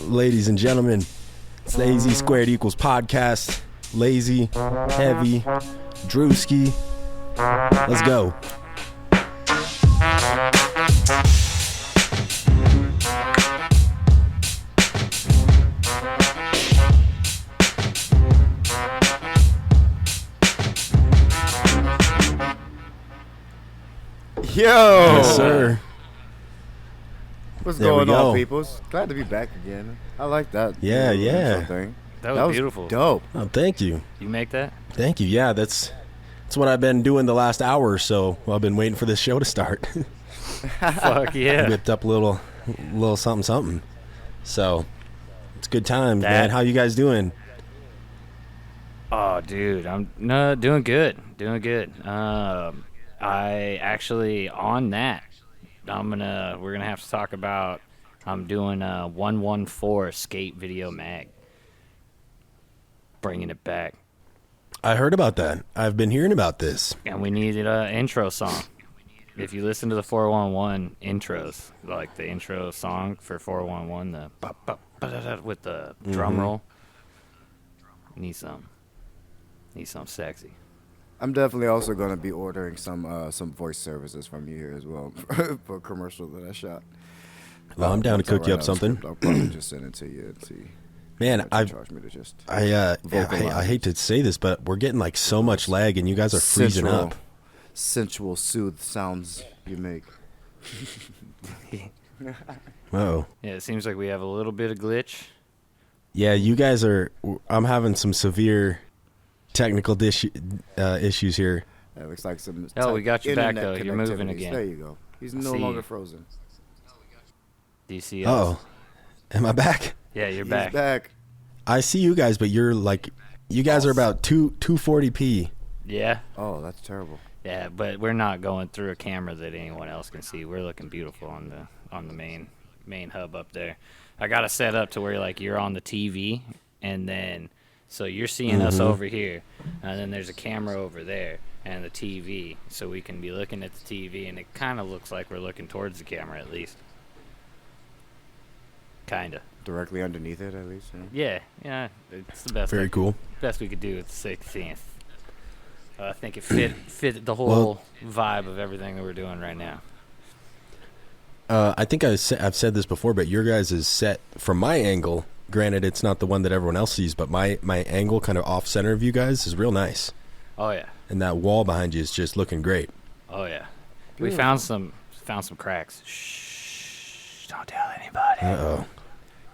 ladies and gentlemen. It's the AZ² Podcast. Lazy, heavy, Drewski. Let's go. Yo! Yes, sir. What's There we going on, go. peoples? Glad to be back again. I like that. Yeah, yeah. Something. That was beautiful. Dope. Oh, thank you. You make that? Thank you. Yeah, that's what I've been doing the last hour or so. Well, I've been waiting for this show to start. Fuck yeah. Whipped up a little something. So, it's good times, man. How you guys doing? Oh, dude, I'm doing good. Doing good. I actually on that. We're gonna have to talk about. I'm doing a 114 skate video mag. Bringing it back. I heard about that. I've been hearing about this. And we needed an intro song. If you listen to the 411 intros, like the intro song for 411, the ba-ba-ba-da-da with the drum roll, need some sexy. I'm definitely also going to be ordering some voice services from you here as well for a commercial that I shot. Well, I'm down to cook you up something. I'll probably just send it to you and see. Man, I hate to say this, but we're getting like so much lag, and you guys are freezing up. Sensual, soothed sounds you make. Whoa. Yeah, it seems like we have a little bit of glitch. Yeah, you guys are. I'm having some severe technical issues here. That looks like some. Oh, we got you back though. You're moving connectivities. again. There you go. He's no longer frozen. Do you see us? Oh, am I back? Yeah, you're He's back. back. I see you guys, but you're like, you guys are about 240p. Yeah. Oh, that's terrible. Yeah, but we're not going through a camera that anyone else can see. We're looking beautiful on the main hub up there. I got it set up to where like you're on the TV, and then so you're seeing us over here, and then there's a camera over there and the TV, so we can be looking at the TV, and it kind of looks like we're looking towards the camera at least. Kinda. Directly underneath it, at least. Yeah, it's the best. Very cool. Best we could do with the 16th. I think it fit the whole vibe of everything that we're doing right now. I think I've said this before, but your guys' is set from my angle. Granted, it's not the one that everyone else sees, but my angle, kind of off center of you guys, is real nice. Oh yeah. And that wall behind you is just looking great. Oh yeah. We found some cracks. Shh! Don't tell anybody. Uh-oh.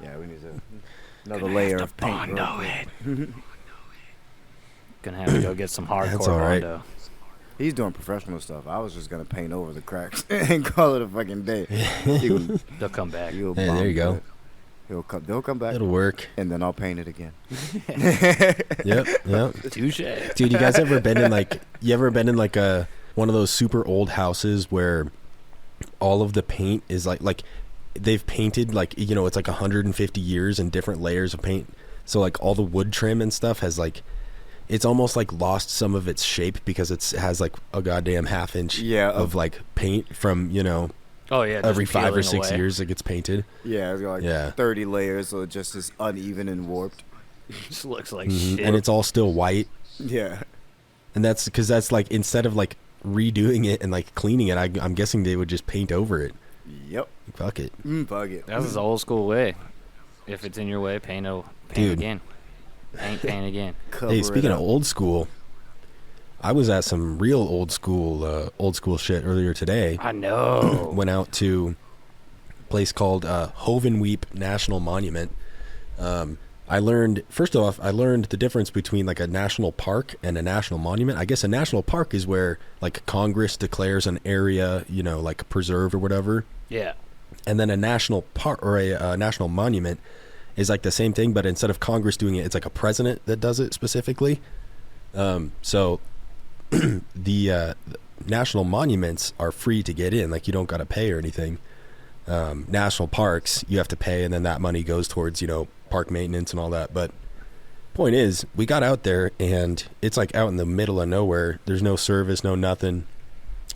Yeah, we need another layer of paint. Gonna have to go get some hardcore That's all right. Bondo. He's doing professional stuff. I was just gonna paint over the cracks and call it a fucking day. They'll come back. Hey, there you go. They'll come back. It'll work. And then I'll paint it again. Yep. Touche. Dude, you guys ever been in like a one of those super old houses where all of the paint is like they've painted like, you know, it's like 150 years and different layers of paint. So like all the wood trim and stuff has like, it's almost like lost some of its shape because it has like a goddamn half inch of like paint from, you know, Oh yeah. every 5 or 6 away. years it gets painted. Yeah, it's got like 30 layers, so it just is uneven and warped. Just looks like shit. And it's all still white. Yeah. And that's because that's like, instead of like redoing it and like cleaning it, I'm guessing they would just paint over it. Yep. Fuck it. Fuck it. That's the old school way. If it's in your way, paint again. Paint again. Hey, speaking of old school, I was at some real old school shit earlier today. I know. Went out to a place called Hovenweep National Monument. I learned the difference between like a national park and a national monument. I guess a national park is where like Congress declares an area, you know, like preserved or whatever. Yeah. And then a national park or a national monument is like the same thing, but instead of Congress doing it, it's like a president that does it specifically. So the national monuments are free to get in, like you don't got to pay or anything. National parks, you have to pay, and then that money goes towards, you know, park maintenance and all that. But point is, we got out there and it's like out in the middle of nowhere. There's no service, no nothing.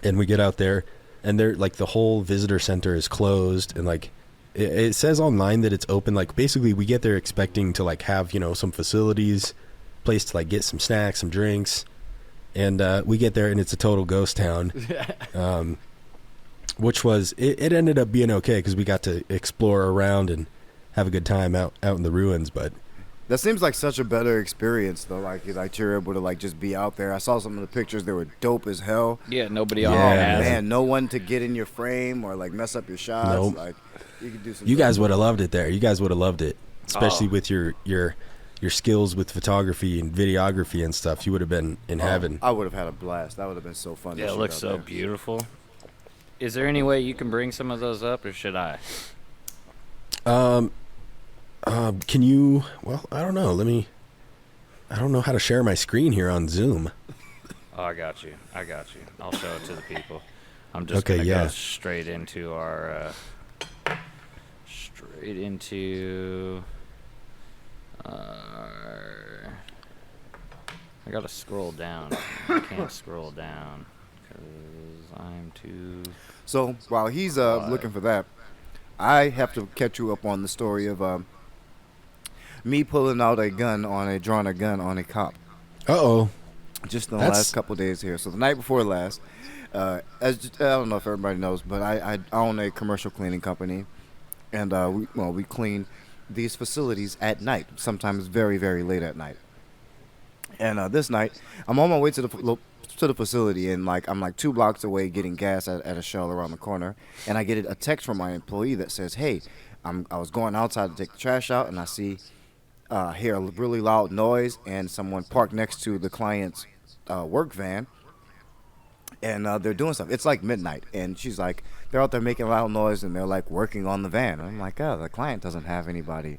And we get out there and they're like, the whole visitor center is closed, and like it says online that it's open. Like basically, we get there expecting to like have some facilities, place to like get some snacks, some drinks, and we get there and it's a total ghost town. Which was it ended up being okay because we got to explore around and have a good time out in the ruins. But that seems like such a better experience though. Like you're able to like just be out there. I saw some of the pictures; they were dope as hell. Yeah, nobody on Yeah. Man, no one to get in your frame or like mess up your shots. Nope. Like you could do some. you guys would have loved it there. You guys would have loved it, especially Oh. with your skills with photography and videography and stuff. You would have been in heaven. I would have had a blast. That would have been so fun. to Yeah, it shoot looks out so there. beautiful. Is there any way you can bring some of those up, or should I? Can you? Well, I don't know. I don't know how to share my screen here on Zoom. Oh, I got you. I'll show it to the people. I'm just Okay, gonna yeah. go straight into our I gotta scroll down. I can't scroll down because I'm too. So while he's looking for that, I have to catch you up on the story of me pulling out drawing a gun on a cop. Uh-oh. Just in the That's- last couple days here. So the night before last, I don't know if everybody knows, but I own a commercial cleaning company, and we clean these facilities at night, sometimes very, very late at night. And this night, I'm on my way to the facility, and I'm like 2 blocks away getting gas at a Shell around the corner, and I get a text from my employee that says, "Hey, I was going outside to take the trash out, and I hear a really loud noise, and someone parked next to the client's work van, and they're doing stuff. It's like midnight, and she's like, they're out there making loud noise, and they're like working on the van. And I'm like, oh, the client doesn't have anybody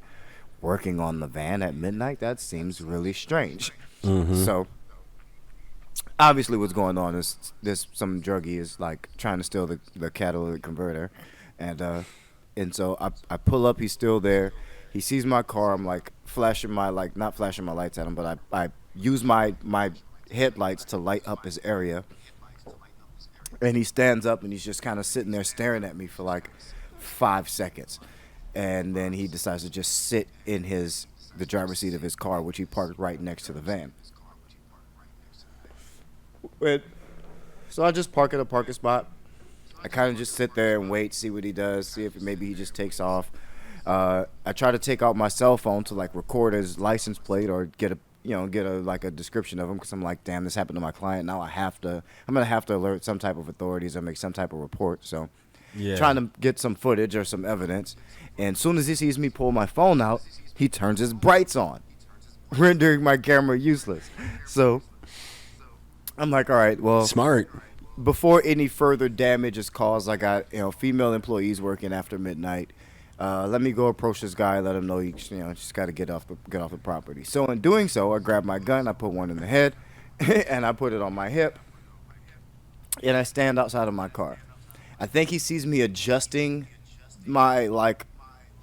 working on the van at midnight. That seems really strange. So obviously what's going on is some druggie is like trying to steal the catalytic converter, and so I pull up. He's still there. He sees my car. I'm like not flashing my lights at him, but I use my headlights to light up his area. And he stands up and he's just kind of sitting there staring at me for like 5 seconds, and then he decides to just sit in the driver's seat of his car, which he parked right next to the van. So I just park at a parking spot. I kind of just sit there and wait, see what he does, see if maybe he just takes off. I try to take out my cell phone to like record his license plate or get a description of him, because I'm like, damn, this happened to my client. Now I'm gonna have to alert some type of authorities or make some type of report. So Yeah. trying to get some footage or some evidence. And as soon as he sees me pull my phone out, he turns his brights on, rendering my camera useless. So I'm like, all right, well, Smart. before any further damage is caused, I got female employees working after midnight. Let me go approach this guy, let him know he just got to get off the property. So in doing so, I grab my gun, I put one in the head, and I put it on my hip, and I stand outside of my car. I think he sees me adjusting my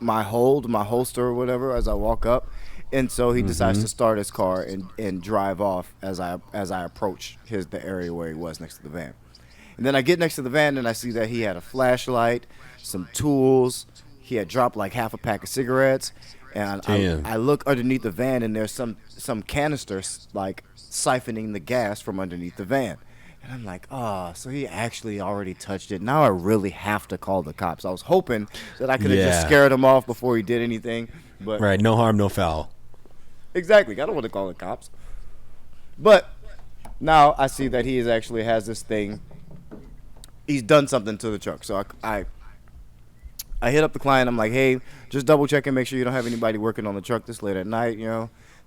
holster or whatever as I walk up, and so he decides to start his car and drive off as I approach the area where he was next to the van. And then I get next to the van and I see that he had a flashlight, some tools. He had dropped like half a pack of cigarettes, and I look underneath the van, and there's some canisters like siphoning the gas from underneath the van. And I'm like, so he actually already touched it. Now I really have to call the cops. I was hoping that I could have just scared him off before he did anything. But Right. No harm, no foul. exactly, I don't want to call the cops. But now I see that he actually has this thing. He's done something to the truck. So I hit up the client. I'm like, hey, just double check and make sure you don't have anybody working on the truck this late at night.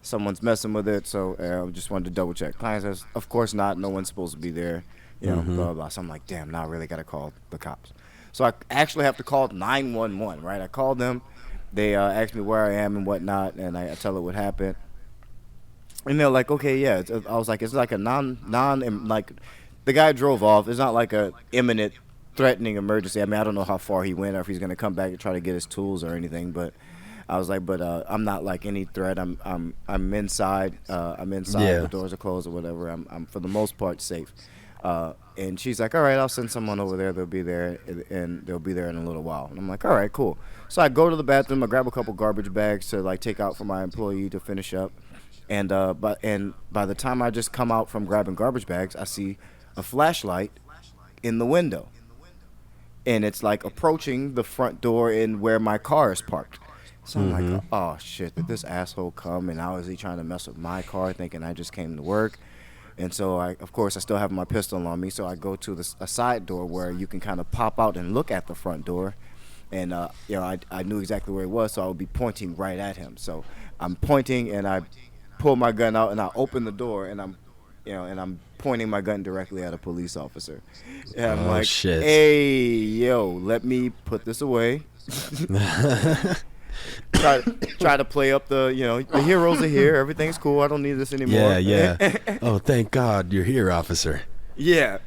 Someone's messing with it. So I just wanted to double check. Client says, of course not. No one's supposed to be there. Blah, blah, blah. So I'm like, damn, now I really got to call the cops. So I actually have to call 911, right? I called them. They asked me where I am and whatnot, and I tell it what happened. And they're like, okay, yeah. I was like, it's like a like the guy drove off. It's not like a imminent threatening emergency. I mean, I don't know how far he went or if he's gonna come back and try to get his tools or anything. But I was like, I'm not like any threat. I'm inside. I'm inside. Yeah. The doors are closed or whatever. I'm for the most part safe. And she's like, all right, I'll send someone over there. They'll be there, and they'll be there in a little while. And I'm like, all right, cool. So I go to the bathroom. I grab a couple garbage bags to like take out for my employee to finish up. And by the time I just come out from grabbing garbage bags, I see a flashlight in the window. And it's like approaching the front door in where my car is parked. So I'm like, oh shit, did this asshole come and how is he trying to mess with my car thinking I just came to work? And so of course I still have my pistol on me, so I go to a side door where you can kind of pop out and look at the front door. And I knew exactly where he was, so I would be pointing right at him. So I'm pointing and I pull my gun out and I open the door and I'm pointing my gun directly at a police officer. And I'm like, shit. Hey, yo, let me put this away. try to play up the heroes are here. Everything's cool. I don't need this anymore. Yeah. Oh, thank God you're here, officer. Yeah,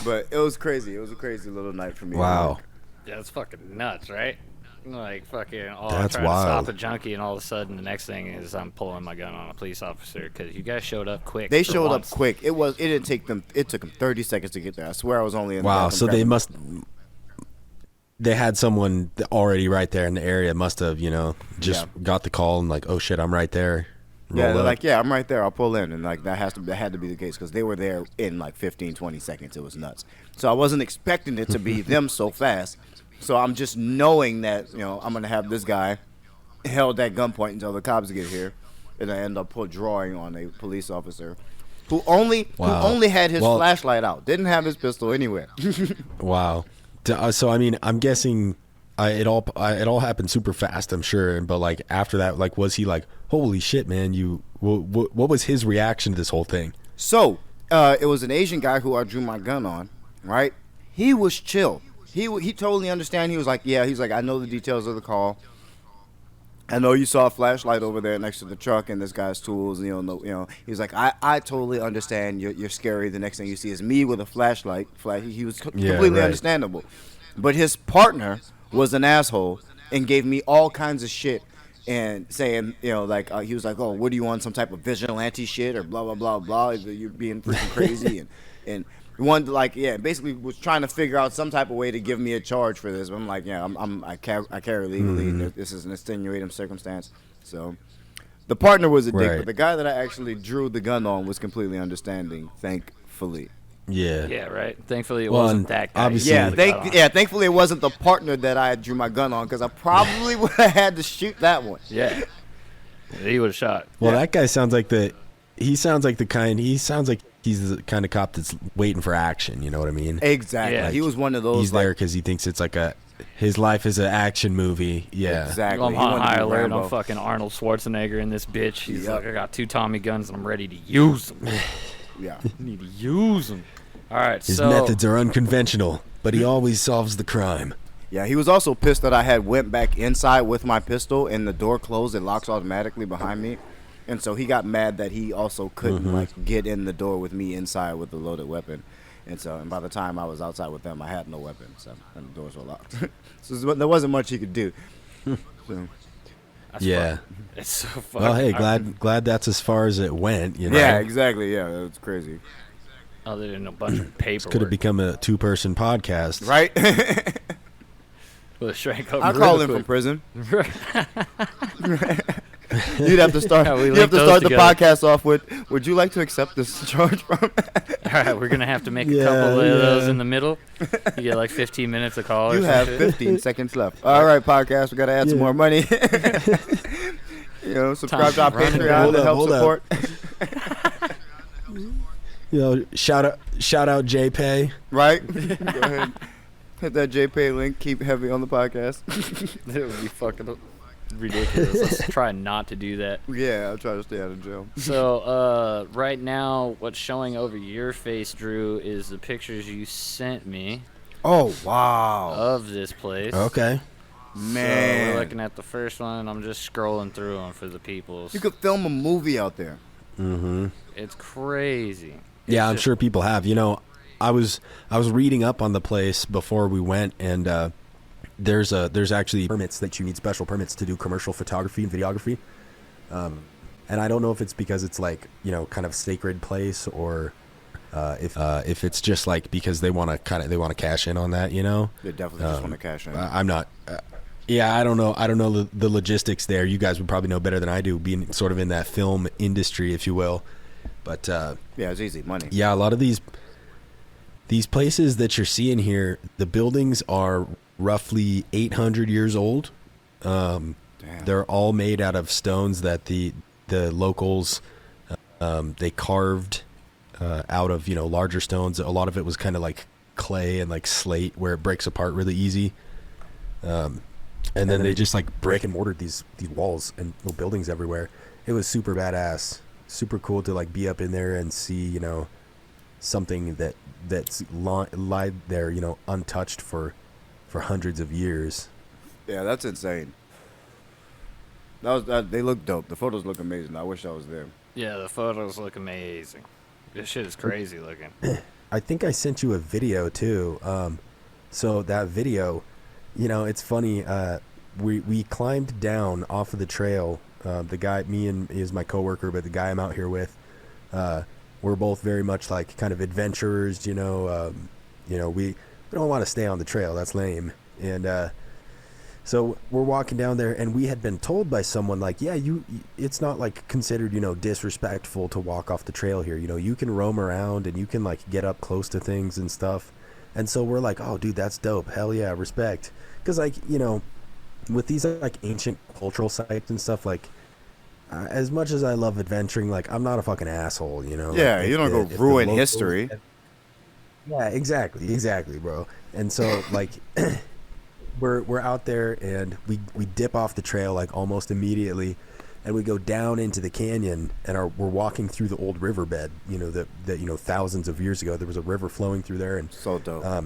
but it was crazy. It was a crazy little night for me. Wow. Yeah, that's fucking nuts, right? Like fucking, I'm That's trying wild. to stop a junkie, and all of a sudden, the next thing is I'm pulling my gun on a police officer because you guys showed up quick. They for showed once. up quick. It didn't take them. It took them 30 seconds to get there. I swear I was only in. Wow. The So they had someone already right there in the area. Must have, got the call and like, oh shit, I'm right there. Yeah, Roll they're up. like, yeah, I'm right there. I'll pull in, and like that had to be the case because they were there in like 15, 20 seconds. It was nuts. So I wasn't expecting it to be them so fast. So I'm just knowing that I'm gonna have this guy held at gunpoint until the cops get here, and I end up drawing on a police officer who only had his flashlight out, didn't have his pistol anywhere. Wow. So I mean, I'm guessing it all happened super fast. I'm sure, but like after that, like was he like, holy shit, man? What was his reaction to this whole thing? So it was an Asian guy who I drew my gun on. Right? He was chill. He totally understand. He was like, yeah. He's like, I know the details of the call. I know you saw a flashlight over there next to the truck and this guy's tools. He's like, I totally understand. You're scary. The next thing you see is me with a flashlight. He was completely understandable. But his partner was an asshole and gave me all kinds of shit and saying, he was like, oh, what do you want? Some type of vigilante shit or blah blah blah blah. You're being freaking crazy and. Basically was trying to figure out some type of way to give me a charge for this. But I'm like, yeah, I carry legally. And this is an extenuating circumstance. So the partner was a dick, but the guy that I actually drew the gun on was completely understanding, thankfully. Yeah. Yeah, right. Thankfully, it wasn't that guy. Obviously, thankfully it wasn't the partner that I drew my gun on because I probably would have had to shoot that one. Yeah. He would have shot. Well, that guy sounds like he's the kind of cop that's waiting for action. You know what I mean? Exactly. Yeah. Like, he was one of those. He's there because he thinks it's like his life is an action movie. Yeah. Exactly. I'm on high alert. I'm fucking Arnold Schwarzenegger in this bitch. He's like, I got 2 Tommy guns and I'm ready to use them. Yeah. I need to use them. All right. His methods are unconventional, but he always solves the crime. Yeah, he was also pissed that I had went back inside with my pistol and the door closed. It locks automatically behind me. And so he got mad that he also couldn't get in the door with me inside with a loaded weapon. And by the time I was outside with them, I had no weapon, and the doors were locked. So there wasn't much he could do. So. Yeah. It's so funny. Well, hey, glad that's as far as it went. Yeah, exactly. Yeah, it was crazy. Other than a bunch of paperwork. Could have become a 2-person podcast, right? With a shrank over. I'll call him from prison. You'd have to start. The podcast off with, "Would you like to accept this charge from?" All right, we're gonna have to make a couple of those in the middle. You get like 15 minutes of call. You have 15 seconds left. All right, podcast. We gotta add some more money. Subscribe to our Patreon to help support. Shout out JPay. Right. Go ahead. Hit that JPay link. Keep heavy on the podcast. It would be fucking ridiculous. Let's try not to do that. Yeah, I'll try to stay out of jail. So, right now, what's showing over your face, Drew, is the pictures you sent me. Oh, wow. Of this place. Okay. Man. So we're looking at the first one. I'm just scrolling through them for the peoples. You could film a movie out there. Mm-hmm. It's crazy. Yeah, I'm sure people have. I was reading up on the place before we went, and there's actually permits that you need, special permits to do commercial photography and videography. And I don't know if it's because it's like, kind of sacred place or If it's just like because they want to cash in on that, you know. They definitely just want to cash in. I'm not. Yeah, I don't know. I don't know the logistics there. You guys would probably know better than I do, being sort of in that film industry, if you will. But yeah, it's easy money. Yeah, a lot of these places that you're seeing here, the buildings are roughly 800 years old. They're all made out of stones that the locals they carved out of, you know, larger stones. A lot of it was kind of like clay and like slate where it breaks apart really easy. And then they just like brick and mortared these walls and little buildings everywhere. It was super badass, super cool to like be up in there and see, you know, something that's lied there, you know, untouched for hundreds of years. Yeah, that's insane. They look dope. The photos look amazing. I wish I was there. Yeah, the photos look amazing. This shit is crazy looking. I think I sent you a video too. So that video, you know, it's funny. We climbed down off of the trail. The guy, me and he is my coworker, but the guy I'm out here with, we're both very much like kind of adventurers. You know, we don't want to stay on the trail. That's lame. And so we're walking down there, and we had been told by someone like, yeah, it's not like considered, you know, disrespectful to walk off the trail here. You know, you can roam around and you can like get up close to things and stuff. And so we're like, oh, dude, that's dope. Hell yeah, respect. Because like, you know, with these like ancient cultural sites and stuff, like as much as I love adventuring, like I'm not a fucking asshole, you know. Yeah, like, you don't go ruin history. Yeah, exactly, bro. And so like we're out there and we dip off the trail like almost immediately, and we go down into the canyon and we're walking through the old riverbed, you know, that you know, thousands of years ago there was a river flowing through there. And so dope.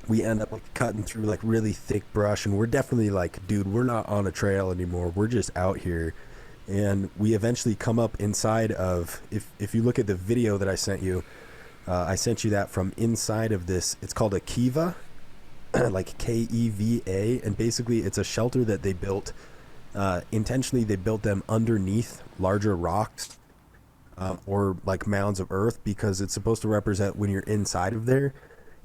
We end up like cutting through like really thick brush, and we're definitely like, dude, we're not on a trail anymore, we're just out here. And we eventually come up inside of, if you look at the video that I sent you that from inside of this, it's called a kiva, like Keva, and basically it's a shelter that they built intentionally. They built them underneath larger rocks or like mounds of earth, because it's supposed to represent when you're inside of there,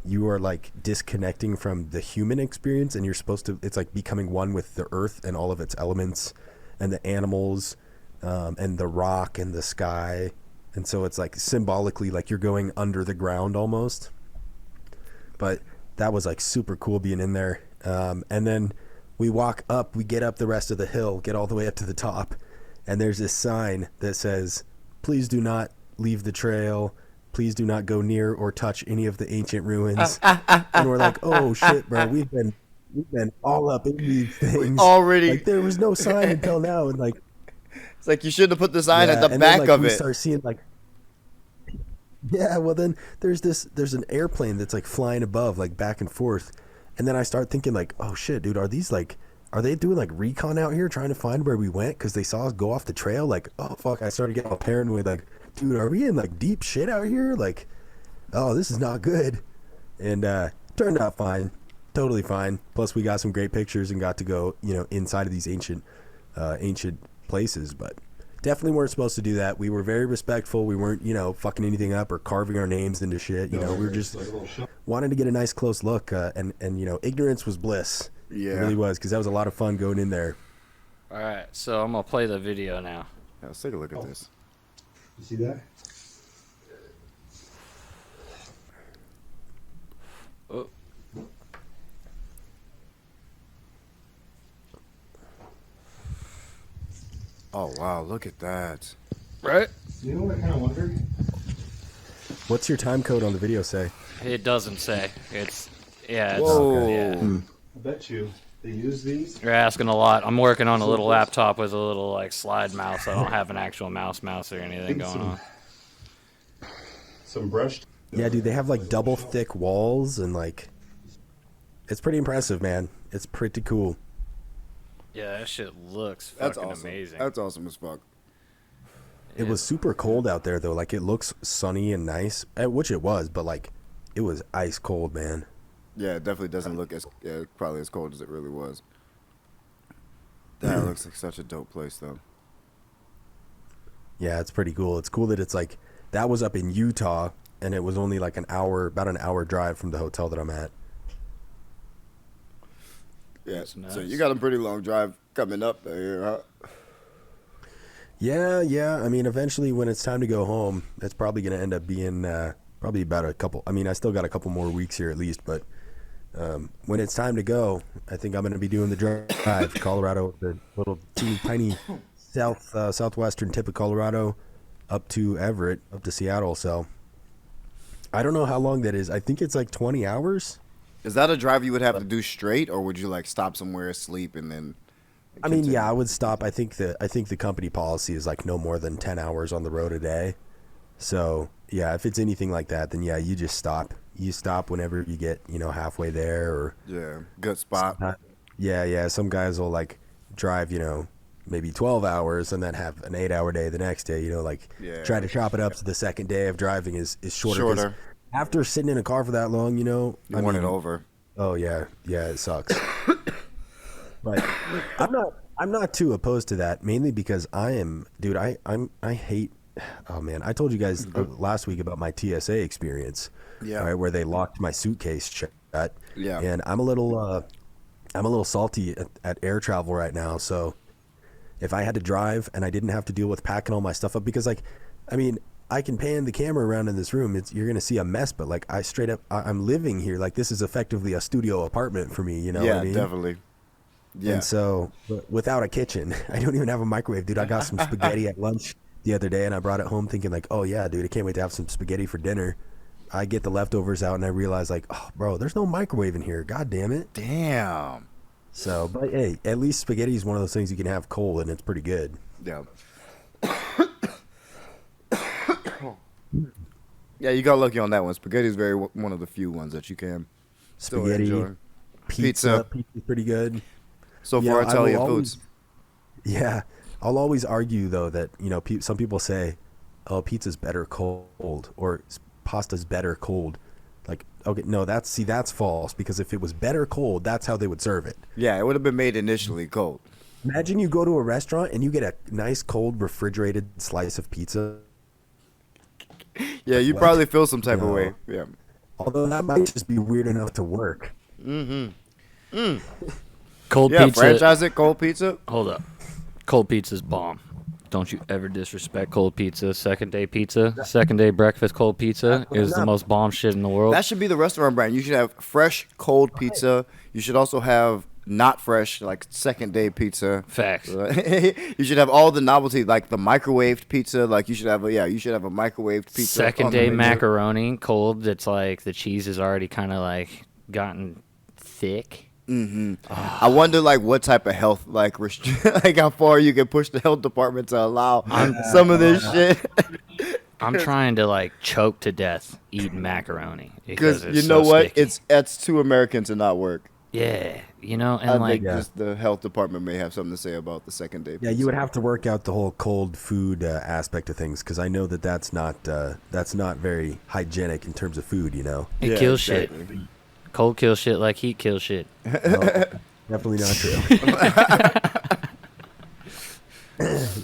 you are like disconnecting from the human experience, and you're supposed to, it's like becoming one with the earth and all of its elements and the animals and the rock and the sky. And so it's like symbolically like you're going under the ground almost. But that was like super cool being in there. And then we walk up, we get up the rest of the hill, get all the way up to the top, and there's this sign that says, please do not leave the trail. Please do not go near or touch any of the ancient ruins. And we're like, oh shit, bro, we've been all up in these things. Already. Like there was no sign until now. And like, it's like you should have put the sign at the and back then, like, of we it. start seeing like, yeah, well then there's an airplane that's like flying above, like back and forth. And then I start thinking like, oh shit, dude, are they doing like recon out here trying to find where we went? Cause they saw us go off the trail. Like, oh fuck, I started getting all paranoid. Like, dude, are we in like deep shit out here? Like, oh, this is not good. And turned out fine, totally fine. Plus we got some great pictures and got to go, you know, inside of these ancient places. But definitely weren't supposed to do that. We were very respectful. We weren't, you know, fucking anything up or carving our names into shit. You know, we were just wanting to get a nice close look. And you know, ignorance was bliss. Yeah, it really was, because that was a lot of fun going in there. All right, so I'm gonna play the video now. Yeah, let's take a look at this. You see that? Oh. Oh wow, look at that. Right? You know what I kind of wondered? What's your time code on the video say? It doesn't say. It's Whoa. yeah. I bet you they use these. You're asking a lot. I'm working on a little laptop with a little like slide mouse. I don't have an actual mouse or anything going on. Some brushed. Yeah, dude, they have like double thick walls, and like, it's pretty impressive, man. It's pretty cool. Yeah, that shit looks That's fucking awesome. amazing. That's awesome as fuck. It was super cold out there though. Like, it looks sunny and nice, which it was, but like, it was ice cold, man. Yeah, it definitely doesn't look probably as cold as it really was. That looks like such a dope place, though. Yeah, it's pretty cool. It's cool that it's like, that was up in Utah, and it was only like about an hour drive from the hotel that I'm at. Yeah. That's nuts. So you got a pretty long drive coming up there, huh? Yeah. I mean, eventually when it's time to go home, it's probably going to end up being probably about a couple. I mean, I still got a couple more weeks here at least, but when it's time to go, I think I'm going to be doing the drive to Colorado, the little teeny tiny southwestern tip of Colorado, up to Everett, up to Seattle. So I don't know how long that is. I think it's like 20 hours. Is that a drive you would have to do straight, or would you like stop somewhere, sleep, and then? I mean, yeah, I would stop. I think the company policy is like no more than 10 hours on the road a day. So yeah, if it's anything like that, then yeah, you just stop. You stop whenever you get, halfway there, or Yeah, good spot. Yeah. Some guys will like drive, maybe 12 hours and then have an 8-hour day the next day. Yeah. Try to chop it up so the second day of driving is shorter. 'Cause Shorter. After sitting in a car for that long, You want it over. Oh yeah, it sucks. But I'm not too opposed to that, mainly because I hate. Oh man, I told you guys last week about my TSA experience. Yeah. Right, where they locked my suitcase shut. Yeah. And I'm a little salty at air travel right now. So if I had to drive and I didn't have to deal with packing all my stuff up, because I can pan the camera around in this room. You're gonna see a mess, but like I'm living here. Like this is effectively a studio apartment for me. You know what I mean? Definitely. Yeah. And so, but without a kitchen, I don't even have a microwave, dude. I got some spaghetti at lunch the other day, and I brought it home thinking like, oh yeah, dude, I can't wait to have some spaghetti for dinner. I get the leftovers out, and I realize like, oh, bro, there's no microwave in here. God damn it. Damn. So, but hey, at least spaghetti is one of those things you can have cold, and it's pretty good. Yeah. Yeah, you got lucky on that one. Spaghetti is one of the few ones that you can still Spaghetti, enjoy. pizza's pretty good. So Yeah, far, I Italian will foods. Yeah, I'll always argue though that some people say, "Oh, pizza's better cold," or "Pasta's better cold." Like, okay, no, that's false, because if it was better cold, that's how they would serve it. Yeah, it would have been made initially cold. Imagine you go to a restaurant and you get a nice cold refrigerated slice of pizza. Yeah, you probably feel some type of No. way. Yeah. Although that might just be weird enough to work. Cold Yeah, pizza. franchise it, cold pizza. Hold up. Cold pizza's bomb. Don't you ever disrespect cold pizza. Second day breakfast cold pizza is the most bomb shit in the world. That should be the restaurant brand. You should have fresh, cold pizza. You should also have not fresh, like second day pizza. Facts. You should have all the novelty, like the microwaved pizza. Like you should have a microwaved pizza. Second on the day menu. macaroni, cold. That's like the cheese is already kind of like gotten thick. I wonder, like, what type of health, like, like, how far you can push the health department to allow some of this shit. I'm trying to like choke to death eating macaroni Because it's you know so what? sticky. It's too American to not work. Yeah, and I like think just the health department may have something to say about the second day. Yeah, you would have to work out the whole cold food aspect of things, because I know that's not very hygienic in terms of food. it kills shit. Cold kills shit like heat kills shit. No, definitely not true.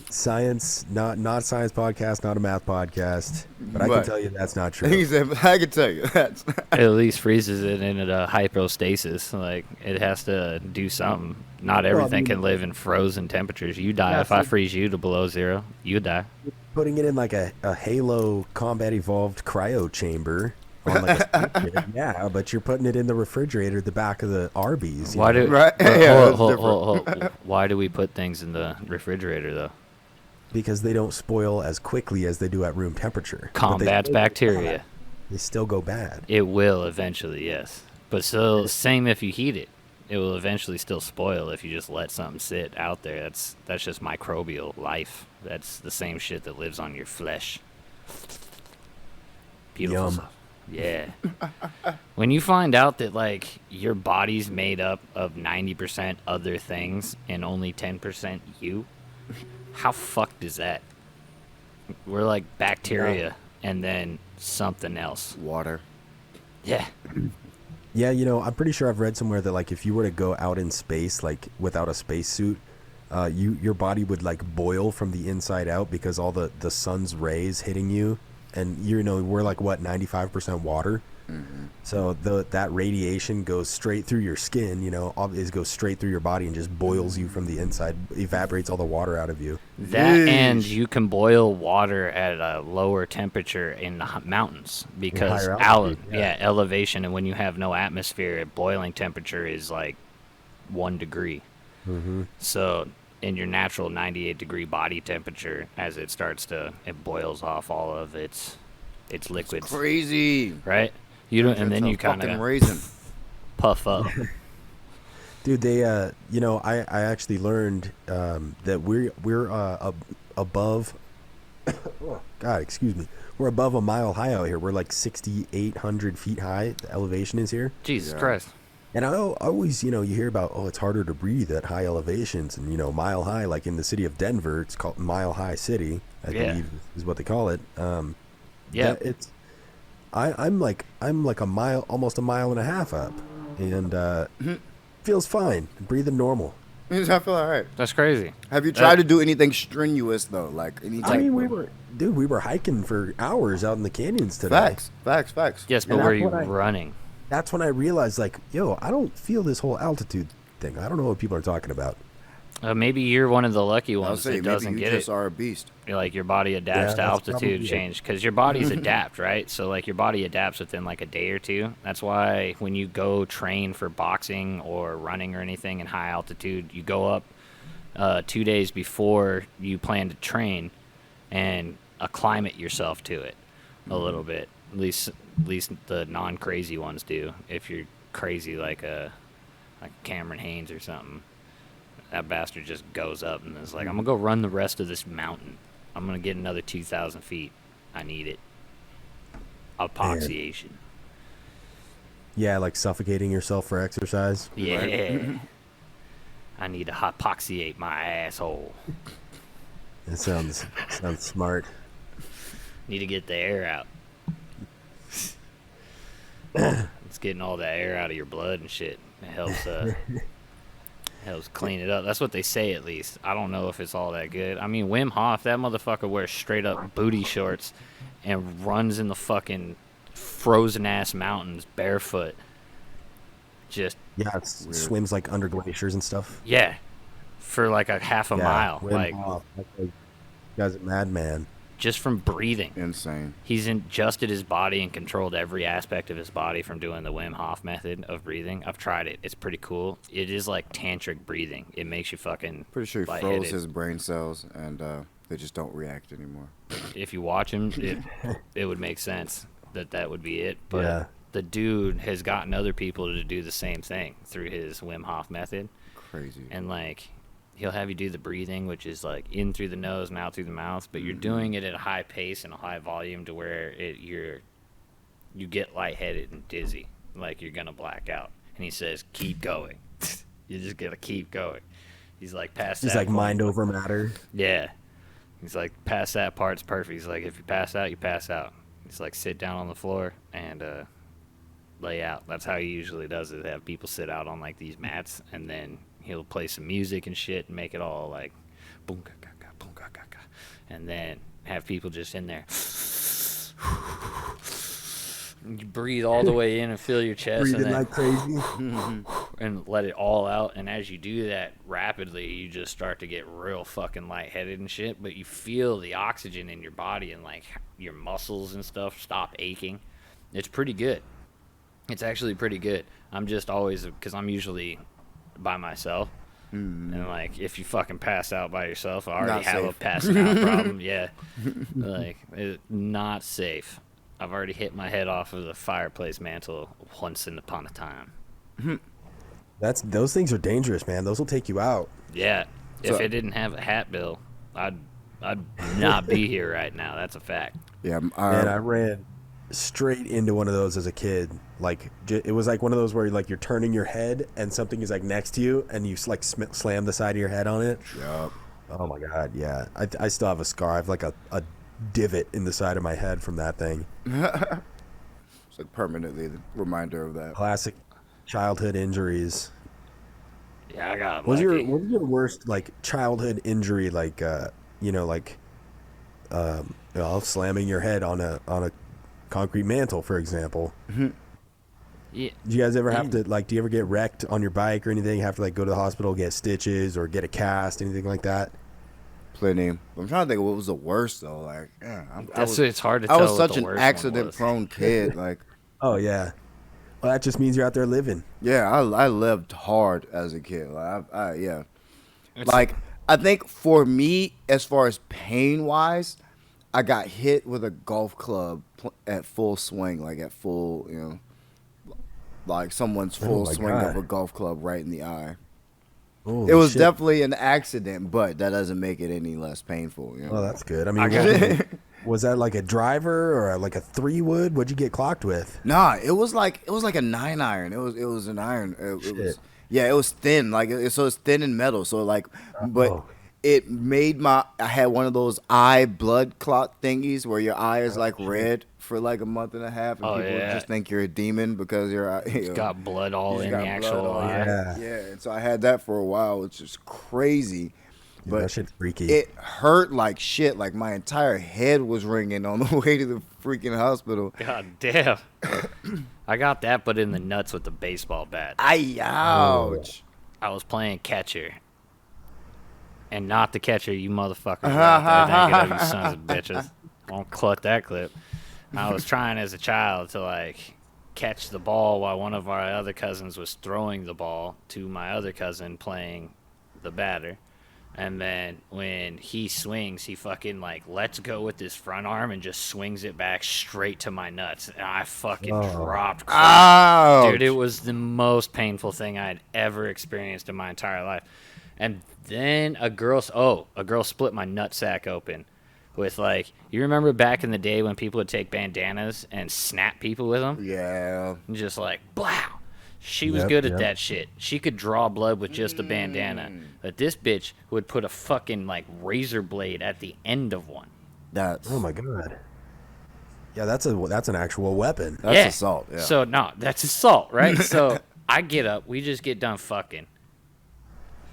Science, not science podcast, not a math podcast, but I can Right. tell you that's not true. He said, I can tell you that. It at least freezes it in a hypostasis. Like it has to do something. Not everything can live in frozen temperatures. You die if I freeze you to below zero. You die. Putting it in like a Halo Combat Evolved cryo chamber. On like a spaceship, yeah, but you're putting it in the refrigerator, the back of the Arby's. Why do Right? Yeah, that's hold. Why do we put things in the refrigerator though? Because they don't spoil as quickly as they do at room temperature. But they Combats still go bacteria. bad. They still go bad. It will eventually, yes. But still, same if you heat it. It will eventually still spoil if you just let something sit out there. That's just microbial life. That's the same shit that lives on your flesh. Beautiful Yum. stuff. Yeah. When you find out that like your body's made up of 90% other things and only 10% you, how fucked is that? We're like bacteria and then something else. Water. Yeah. Yeah, I'm pretty sure I've read somewhere that like if you were to go out in space, like without a spacesuit, your body would like boil from the inside out because all the sun's rays hitting you and we're like what 95% water. So that radiation goes straight through your skin, it goes straight through your body and just boils you from the inside, evaporates all the water out of you. That and you can boil water at a lower temperature in the mountains because higher altitude, elevation, and when you have no atmosphere, boiling temperature is like 1 degree. So in your natural 98-degree body temperature, as it boils off all of its liquids. It's crazy, right? You don't, and then you kind of raisin. puff up. Dude, they I actually learned that we're above oh, God, excuse me. We're above a mile high out here. We're like 6,800 feet high. The elevation is here. Jesus Christ. And I always, you hear about, it's harder to breathe at high elevations and, mile high, like in the city of Denver, it's called Mile High City, I believe is what they call it. I'm like almost a mile and a half up, and feels fine, breathing normal. I feel all right. That's crazy. Have you tried to do anything strenuous though, like any type? I mean, we were hiking for hours out in the canyons today. Facts. Yes, but were you running? That's when I realized, like, I don't feel this whole altitude thing. I don't know what people are talking about. Maybe you're one of the lucky I'll ones say, that doesn't maybe get you it. just are a beast. Like your body adapts to altitude change because your body's adapt, right? So like your body adapts within like a day or two. That's why when you go train for boxing or running or anything in high altitude, you go up 2 days before you plan to train and acclimate yourself to it a little bit. At least the non-crazy ones do. If you're crazy like Cameron Haynes or something, that bastard just goes up and is like, I'm gonna go run the rest of this mountain. I'm gonna get another 2,000 feet. I need it. Apoxiation. Yeah, like suffocating yourself for exercise. Yeah. Right. I need to hypoxiate my asshole. That sounds smart. Need to get the air out. It's getting all that air out of your blood and shit. It helps clean it up. That's what they say, at least. I don't know if it's all that good. I mean, Wim Hof, that motherfucker wears straight up booty shorts and runs in the fucking frozen ass mountains barefoot. Just swims like under glaciers and stuff. Yeah, for like a half a mile. Wim Like, Hof, that guy's a madman. just from breathing. Insane. He's adjusted his body and controlled every aspect of his body from doing the Wim Hof method of breathing. I've tried it. It's pretty cool. It is like tantric breathing. It makes you fucking Pretty sure he lightheaded. froze his brain cells and they just don't react anymore. If you watch him, it would make sense that would be it. But Yeah. the dude has gotten other people to do the same thing through his Wim Hof method. Crazy. And like, he'll have you do the breathing, which is like in through the nose and out through the mouth, but you're doing it at a high pace and a high volume to where you get lightheaded and dizzy, like you're gonna black out. And he says, keep going. You just gotta keep going. He's like, past He's that like point. mind over matter. Yeah. He's like, past that part's perfect. He's like, if you pass out, you pass out. He's like, sit down on the floor and lay out. That's how he usually does it. Have people sit out on like these mats, and then he'll play some music and shit and make it all like boom ka ka ka boom ka ka ka, and then have people just in there. You breathe all the way in and fill your chest, Breathing and then like crazy. and let it all out. And as you do that rapidly, you just start to get real fucking lightheaded and shit. But you feel the oxygen in your body and like your muscles and stuff stop aching. It's pretty good. It's actually pretty good. I'm just always, because I'm usually by myself. And like, if you fucking pass out by yourself, I already Not have a safe. passing out problem. Yeah. Like, it's not safe. I've already hit my head off of the fireplace mantle once upon a time. Those things are dangerous, man. Those will take you out. Yeah. So- If it didn't have a hat bill, I'd not be here right now. That's a fact. Yeah. Man, I ran straight into one of those as a kid. Like, it was like one of those where like you're turning your head and something is like next to you and you like slam the side of your head on it. Yup. Oh my god, yeah. I still have a scar. I have like a divot in the side of my head from that thing. It's like permanently the reminder of that. Classic childhood injuries. Yeah, I got What was lucky. your worst like childhood injury, like like slamming your head on a concrete mantle, for example. Yeah. Do you guys ever have to, like, do you ever get wrecked on your bike or anything? Have to, like, go to the hospital, get stitches, or get a cast, anything like that? Plenty. I'm trying to think of what was the worst though. Like, It's hard to tell. I was what such the an worst one was. accident-prone kid. Like, Oh, yeah. Well, that just means you're out there living. yeah, I lived hard as a kid. Like, yeah. It's- Like, I think for me, as far as pain-wise, I got hit with a golf club at full swing, like at full, like someone's full my swing God. of a golf club right in the eye. Holy It was shit. definitely an accident, but that doesn't make it any less painful. Oh, that's good. I mean, got was that like a driver or like a 3-wood? What'd you get clocked with? Nah, it was like a 9-iron. It was an iron. It was it was thin, like so it's thin and metal. So like, but Oh. it made I had one of those eye blood clot thingies where your eye is like red for like a month and a half, and Oh, people yeah. just think you're a demon because your eye. It's got blood all you in got the blood actual all eye. in. Yeah. Yeah, and so I had that for a while, which is crazy. Dude, But that shit's freaky. it hurt like shit. Like my entire head was ringing on the way to the freaking hospital. God damn. I got that, but in the nuts with the baseball bat. Ouch. I was playing catcher. And not the catcher, you motherfuckers are out there thinking of, you sons of bitches. Won't cluck that clip. I was trying as a child to, like, catch the ball while one of our other cousins was throwing the ball to my other cousin playing the batter. And then when he swings, he fucking, like, lets go with his front arm and just swings it back straight to my nuts. And I fucking dropped. Ouch. Dude, it was the most painful thing I'd ever experienced in my entire life. And then a girl split my nutsack open with, like, you remember back in the day when people would take bandanas and snap people with them? Yeah. And just like, blow. She was Yep, good at yep. that shit. She could draw blood with just a bandana. But this bitch would put a fucking, like, razor blade at the end of one. That's Oh my god. Yeah, that's an actual weapon. that's assault. Yeah. So, no, that's assault, right? So, I get up. We just get done fucking.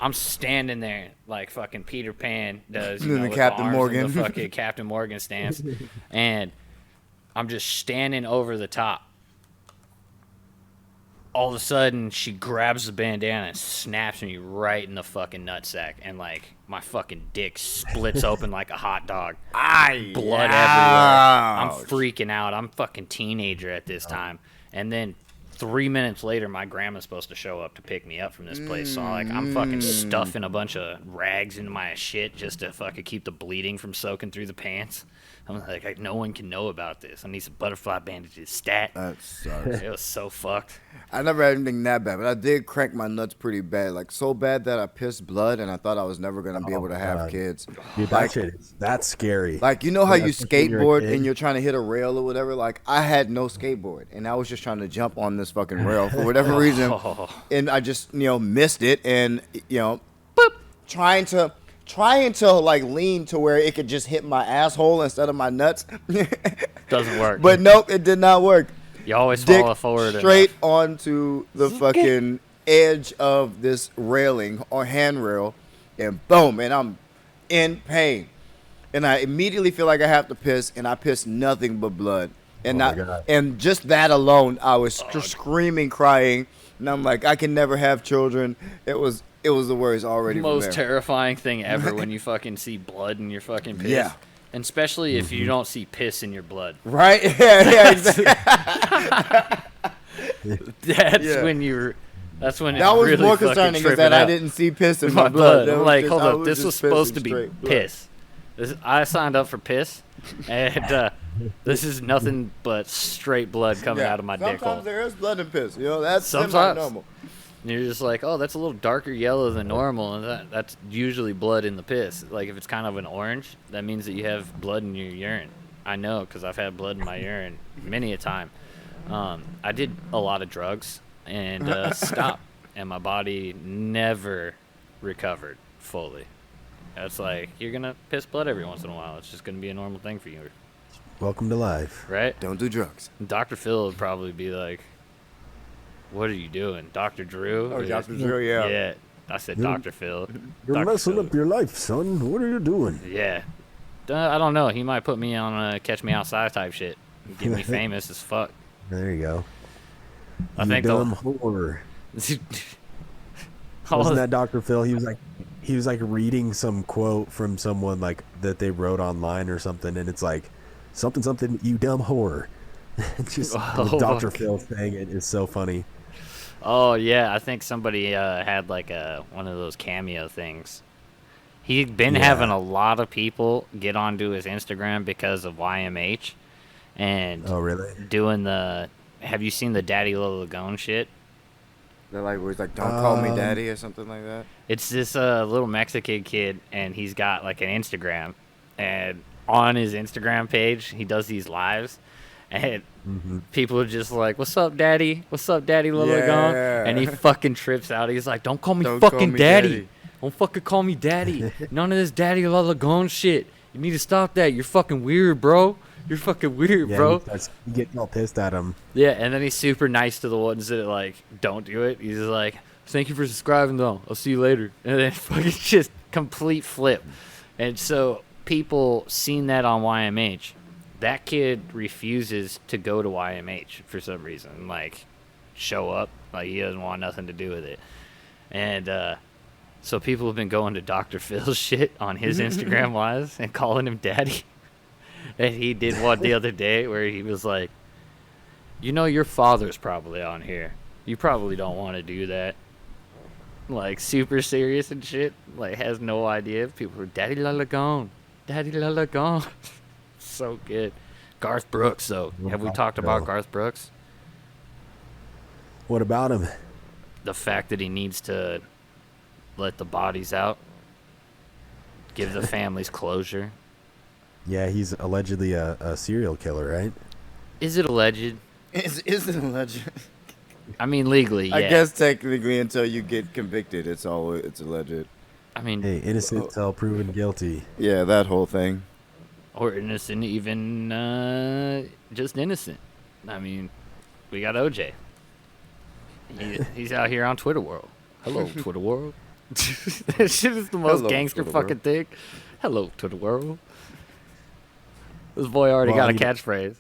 I'm standing there like fucking Peter Pan does, you Doing know, the with Captain the arms Morgan. and the fucking Captain Morgan stance. And I'm just standing over the top. All of a sudden, she grabs the bandana and snaps me right in the fucking nutsack. And, like, my fucking dick splits open like a hot dog. Blood everywhere. I'm freaking out. I'm fucking teenager at this time. And then 3 minutes later, my grandma's supposed to show up to pick me up from this place. So, like, I'm fucking stuffing a bunch of rags into my shit just to fucking keep the bleeding from soaking through the pants. I'm like, no one can know about this. I need some butterfly bandages. Stat. That sucks. It was so fucked. I never had anything that bad, but I did crank my nuts pretty bad. Like, so bad that I pissed blood, and I thought I was never going to be able to have God. kids. Dude, Like, that's scary. Like, you know how Yeah, you especially when you're a skateboard kid. and you're trying to hit a rail or whatever? Like, I had no skateboard, and I was just trying to jump on this fucking rail for whatever reason. And I just, missed it and, boop, trying to, like, lean to where it could just hit my asshole instead of my nuts. Doesn't work. But nope, it did not work. You always Dick fall forward. straight onto the fucking edge of this railing or handrail, and boom, and I'm in pain. And I immediately feel like I have to piss, and I piss nothing but blood. And Oh my God. and just that alone, I was screaming, crying, and I'm like, I can never have children. It was the worst already. from Most there. terrifying thing ever when you fucking see blood in your fucking piss. Yeah. And especially if you don't see piss in your blood. Right? Yeah, exactly. That's Yeah. when you're. That's when That it's was really more fucking concerning is tripping that I out. didn't see piss in My my blood. blood. That I'm was like, just- hold I up. This just was supposed to pissing be straight blood. piss. I signed up for piss, and this is nothing but straight blood coming Yeah. out of my dick hole. Sometimes there is blood and piss. That's Sometimes. normal. And you're just like, oh, that's a little darker yellow than normal, and that's usually blood in the piss. Like, if it's kind of an orange, that means that you have blood in your urine. I know, because I've had blood in my urine many a time. I did a lot of drugs and stopped, and my body never recovered fully. It's like, you're going to piss blood every once in a while. It's just going to be a normal thing for you, Welcome to life. right? Don't do drugs. Dr. Phil would probably be like, what are you doing? Dr. Drew? Oh, Or- Dr. Drew, yeah. Yeah. I said You're- Dr. Phil. You're Dr. messing Phil. up your life, son. What are you doing? Yeah. I don't know. He might put me on a Catch Me Outside type shit. Get me famous as fuck. There you go. I You think dumb whore. Wasn't that Dr. Phil? He was like reading some quote from someone like that they wrote online or something, and it's like something, you dumb whore. Just Dr. Phil saying it is so funny. Oh yeah, I think somebody had like one of those cameo things. He'd been having a lot of people get onto his Instagram because of YMH, and oh really? Doing the. Have you seen the Daddy Lola Gone shit? They're like, where he's like, don't call me daddy or something like that. It's this little Mexican kid, and he's got like an Instagram, and on his Instagram page, he does these lives, and people are just like, "What's up, daddy? What's up, Daddy Lola Gone?" And he fucking trips out. He's like, "Don't call me fucking daddy. Don't fucking call me daddy. None of this Daddy Lola Gone shit. You need to stop that. You're fucking weird, bro. You're fucking weird, bro." You get all pissed at him. Yeah, and then he's super nice to the ones that like don't do it. He's just like, "Thank you for subscribing, though. I'll see you later." And then fucking just complete flip. And so people seen that on YMH. That kid refuses to go to YMH for some reason. Like, show up. Like, he doesn't want nothing to do with it. And so people have been going to Dr. Phil's shit on his Instagram lives and calling him daddy. And he did one the other day where he was like, "You know, your father's probably on here. You probably don't want to do that." Like, super serious and shit. Like, has no idea. People are, "Daddy Lola Gone. Daddy Lola Gone." So good. Garth Brooks, though. Have we talked about Garth Brooks? What about him? The fact that he needs to let the bodies out. Give the families closure. Yeah, he's allegedly a serial killer, right? Is it alleged? Is it alleged? I mean, legally, yeah. I guess technically until you get convicted, it's alleged. I mean, Hey, innocent till proven guilty. Yeah, that whole thing. or innocent, even just innocent. I mean, we got OJ. He's out here on Twitter world. Hello, Twitter world. That shit is the most gangster Twitter fucking thing. Hello, Twitter world. This boy already got a catchphrase.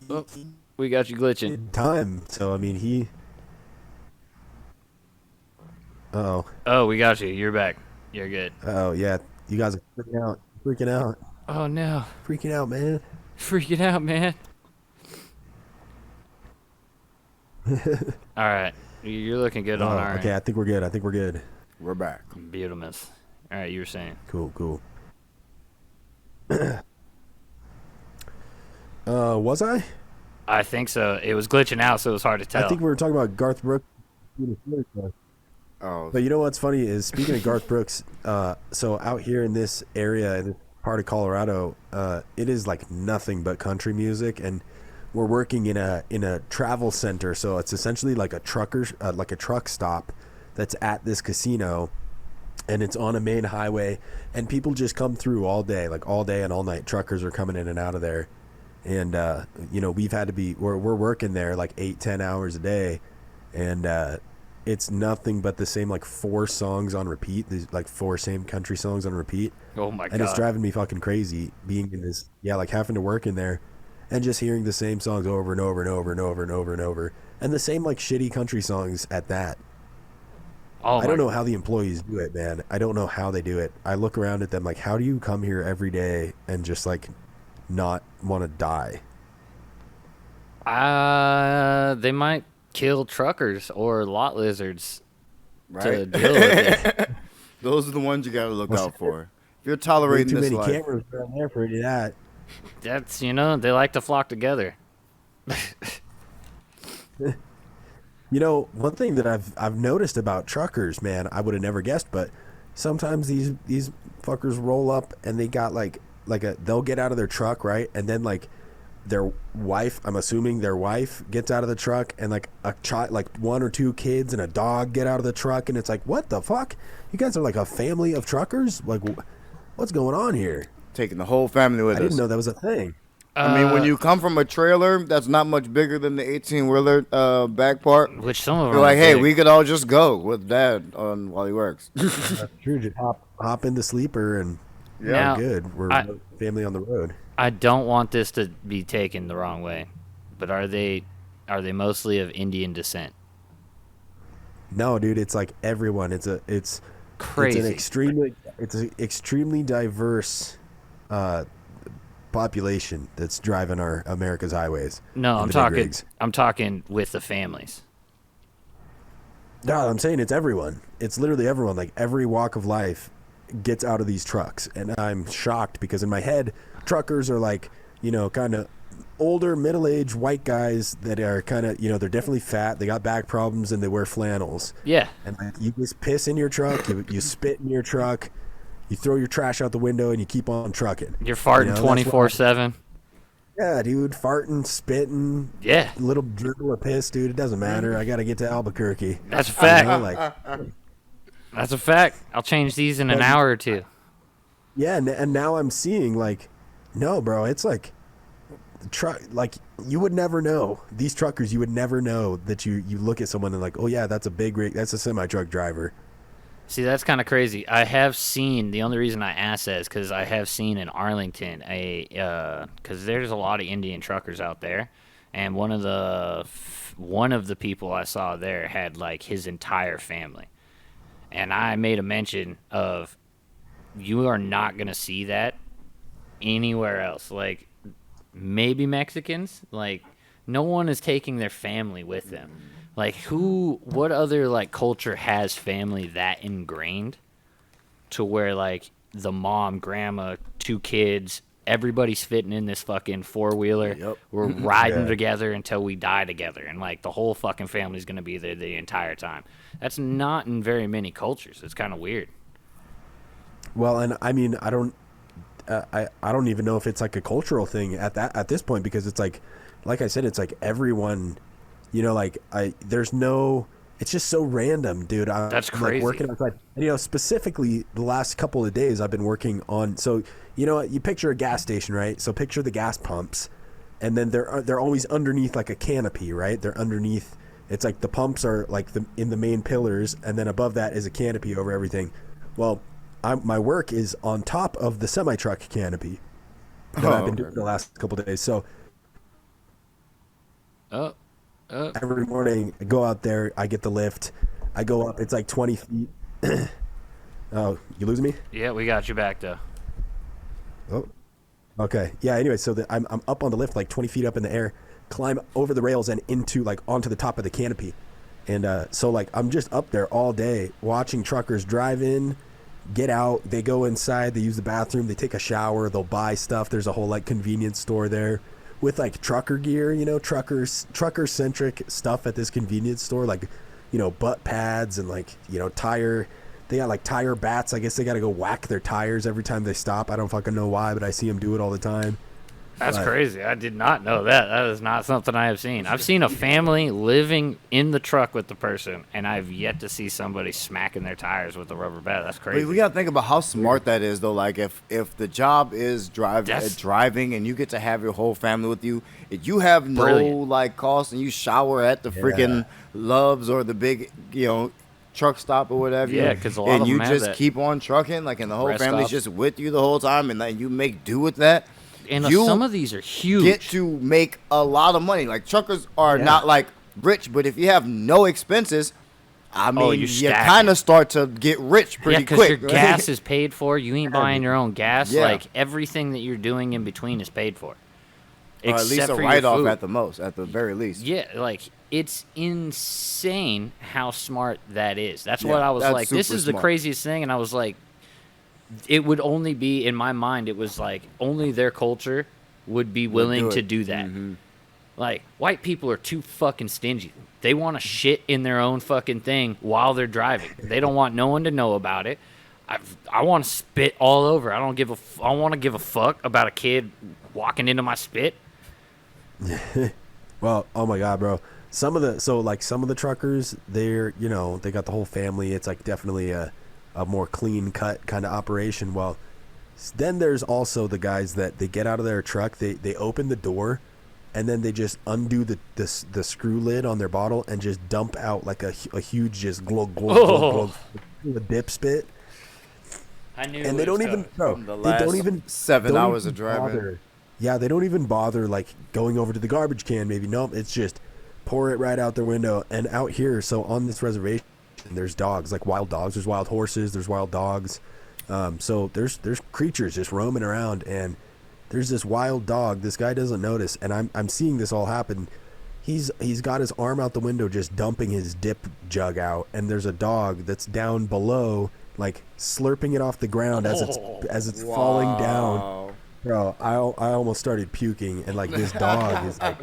Oh, we got you glitching. Time. So I mean, he. Oh. Oh, we got you. You're back. You're good. Oh yeah, you guys are freaking out. Freaking out. Oh no. Freaking out, man. Freaking out, man. All right. You're looking good on our okay, I think we're good. We're back. Beautiful. All right, you were saying. Cool. Was I? I think so. It was glitching out, so it was hard to tell. I think we were talking about Garth Brooks. Oh. But you know what's funny is, speaking of Garth Brooks, so out here in this area, in this part of Colorado, it is like nothing but country music, and we're working in a travel center, so it's essentially like a truck stop that's at this casino, and it's on a main highway, and people just come through all day and all night. Truckers are coming in and out of there, and we've had to be we're working there like 8-10 hours a day, and it's nothing but the same like 4 songs on repeat. These like 4 same country songs on repeat. Oh my god! And it's driving me fucking crazy being in this. Yeah, like having to work in there, and just hearing the same songs over and over and over and over and over and over, and the same like shitty country songs at that. Oh, I don't know how the employees do it, man. I don't know how they do it. I look around at them like, how do you come here every day and just like not want to die? Uh, They might kill truckers or lot lizards to Right? deal with it. Those are the ones you gotta look out for. If you're Way tolerating too this many life, cameras around there for any of that. That's, they like to flock together. You know, one thing that I've noticed about truckers, man, I would have never guessed, but sometimes these fuckers roll up and they got they'll get out of their truck, right? And then like their wife, I'm assuming their wife gets out of the truck, and like a child, like 1 or 2 kids and a dog get out of the truck, and it's like, what the fuck? You guys are like a family of truckers? Like, what's going on here? taking the whole family with I us. didn't know that was a thing. I mean, when you come from a trailer that's not much bigger than the 18-wheeler back part, which some of them you're like, are hey, big. we could all just go with Dad on while he works. That's true. Just hop in the sleeper and Now, we're good. We're family on the road. I don't want this to be taken the wrong way, but are they mostly of Indian descent? No, dude, it's like everyone. It's Crazy. It's an extremely diverse population that's driving our America's highways. No, in I'm the big talking. rigs. I'm talking with the families. No, I'm saying it's everyone. It's literally everyone. Like every walk of life gets out of these trucks, and I'm shocked because in my head, truckers are like, kind of older, middle-aged white guys that are kind of, they're definitely fat. They got back problems and they wear flannels. Yeah. And like, you just piss in your truck, you spit in your truck, you throw your trash out the window, and you keep on trucking. You're farting 24/7. Yeah, dude, farting, spitting. Yeah. Little dribble of piss, dude. It doesn't matter. I got to get to Albuquerque. That's a fact. Like, That's a fact. I'll change these in an hour or two. yeah, and now I'm seeing like, no, bro, it's like truck. Like you would never know these truckers. You would never know that you look at someone and like, oh yeah, that's a big rig. That's a semi truck driver. See, that's kind of crazy. I have seen, the only reason I asked that is because I have seen in Arlington because there's a lot of Indian truckers out there, and one of the people I saw there had like his entire family, and I made a mention of, you are not gonna see that anywhere else. Like maybe Mexicans, like no one is taking their family with them. Like what other like culture has family that ingrained to where like the mom, grandma, 2 kids, everybody's fitting in this fucking 4-wheeler. Yep. We're riding together until we die together, and like the whole fucking family's gonna be there the entire time. That's not in very many cultures. It's kind of weird. Well, and I mean, I don't even know if it's like a cultural thing at this point, because it's like I said, it's like everyone. It's just so random, dude. That's I'm crazy. like working outside. And, specifically the last couple of days I've been working on, so, you picture a gas station, right? So picture the gas pumps, and then they're always underneath like a canopy, right? They're underneath, it's like the pumps are like in the main pillars, and then above that is a canopy over everything. Well, my work is on top of the semi-truck canopy that I've been doing the last couple of days. So every morning I go out there, I get the lift, I go up, it's like 20 feet. Oh, you lose me? Yeah, we got you back though. Oh, okay. Yeah, anyway, so I'm up on the lift like 20 feet up in the air, climb over the rails and onto the top of the canopy. And so like I'm just up there all day watching truckers drive in, get out, they go inside, they use the bathroom, they take a shower, they'll buy stuff. There's a whole like convenience store there with like trucker gear, trucker centric stuff at this convenience store, like, butt pads and like, they got like tire bats. I guess they got to go whack their tires every time they stop. I don't fucking know why, but I see them do it all the time. That's crazy. I did not know that. That is not something I have seen. I've seen a family living in the truck with the person, and I've yet to see somebody smacking their tires with a rubber bat. That's crazy. We gotta think about how smart that is, though. Like if the job is driving, and you get to have your whole family with you, if you have no Brilliant. like cost, and you shower at the freaking Loves or the big truck stop or whatever. Yeah, 'cause a lot and of you them have just that. keep on trucking, like, and the whole Rest family's stops. just with you the whole time, and then you make do with that. And you some of these are huge. get to make a lot of money. Like truckers are not like rich, but if you have no expenses, I mean, you stacking. kind of start to get rich pretty because quick. your gas is paid for. You ain't buying your own gas. Yeah. Like everything that you're doing in between is paid for. or at least Except a for your write-off food. at the very least. Yeah, like it's insane how smart that is. That's Yeah, what I was that's like. This super is the smart. craziest thing, and I was like, it would only be in my mind. It was like only their culture would be willing do to it. do that. Mhm. Like white people are too fucking stingy. They want to shit in their own fucking thing while they're driving. They don't want no one to know about it. I want to spit all over. I want to give a fuck about a kid walking into my spit. Well, oh my God, bro. Some of the truckers, they're, they got the whole family. It's like definitely a more clean cut kind of operation. Well, Then there's also the guys that they get out of their truck, they open the door, and then they just undo the screw lid on their bottle and just dump out like a huge just glug glug glug glug, a dip spit. I knew. And they don't even, bro, From the they don't last even 7 don't hours even of driving. bother. Yeah, they don't even bother like going over to the garbage can. Maybe nope, it's just pour it right out their window. And out here, so on this reservation, there's dogs, like wild dogs. There's wild horses. There's wild dogs. So there's creatures just roaming around, and there's this wild dog. This guy doesn't notice, and I'm seeing this all happen. He's got his arm out the window, just dumping his dip jug out, and there's a dog that's down below, like slurping it off the ground as it's falling down. Bro, I almost started puking, and like this dog is like,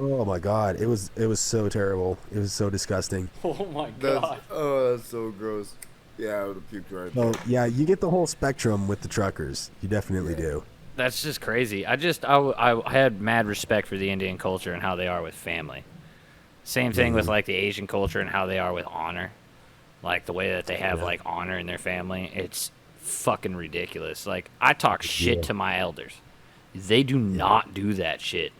oh my god, it was so terrible. It was so disgusting. Oh my god. That's so gross. Yeah, I would have puked right So there. yeah, you get the whole spectrum with the truckers. You definitely do. That's just crazy. I had mad respect for the Indian culture and how they are with family. Same thing with like the Asian culture and how they are with honor. Like the way that they have like honor in their family. It's fucking ridiculous. Like I talk shit to my elders. They do not do that shit.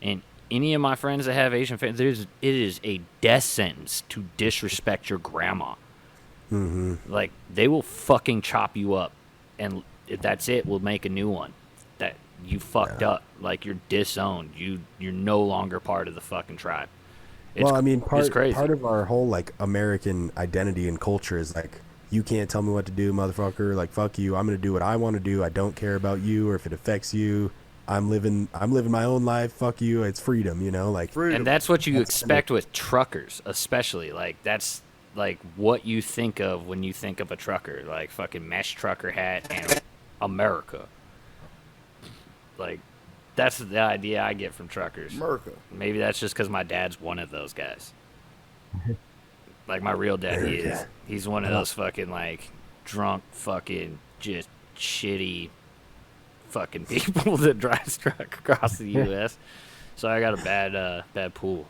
And any of my friends that have Asian families, it is a death sentence to disrespect your grandma. Mm-hmm. Like they will fucking chop you up, and if that's it, we'll make a new one. That you fucked up, like you're disowned. You're no longer part of the fucking tribe. It's crazy. Part of our whole like American identity and culture is like, you can't tell me what to do, motherfucker. Like fuck you. I'm gonna do what I want to do. I don't care about you or if it affects you. I'm living my own life. Fuck you. It's freedom, you know, like Freedom. And that's what you expect with truckers, especially. Like that's like what you think of when you think of a trucker, like fucking mesh trucker hat and America. Like that's the idea I get from truckers. America. Maybe that's just because my dad's one of those guys. Like my real dad, he is. He's one of those fucking like drunk, fucking just shitty, fucking people that drives truck across the U.S. So I got a bad pool.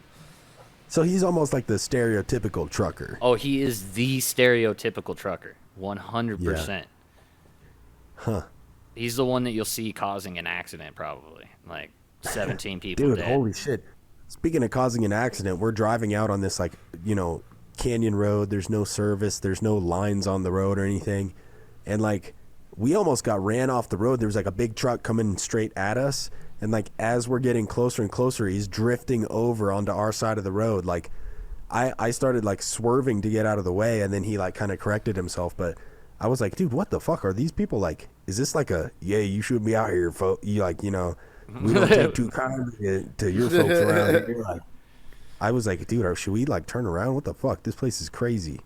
So he's almost like the stereotypical trucker. Oh, he is the stereotypical trucker, 100%. Huh. He's the one that you'll see causing an accident, probably. Like 17 people Dude, dead. holy shit. Speaking of causing an accident, we're driving out on this, like, you know, canyon road. There's no service. There's no lines on the road or anything. And, like, we almost got ran off the road. There was, like, a big truck coming straight at us. And, like, as we're getting closer and closer, he's drifting over onto our side of the road. Like, I started, like, swerving to get out of the way, and then he, like, kind of corrected himself. But I was like, dude, what the fuck? Are these people, like, is this like a, yeah, you shouldn't be out here, folks? You, like, you know, we don't take too kindly to your folks around here. Like, I was like, dude, should we, like, turn around? What the fuck? This place is crazy.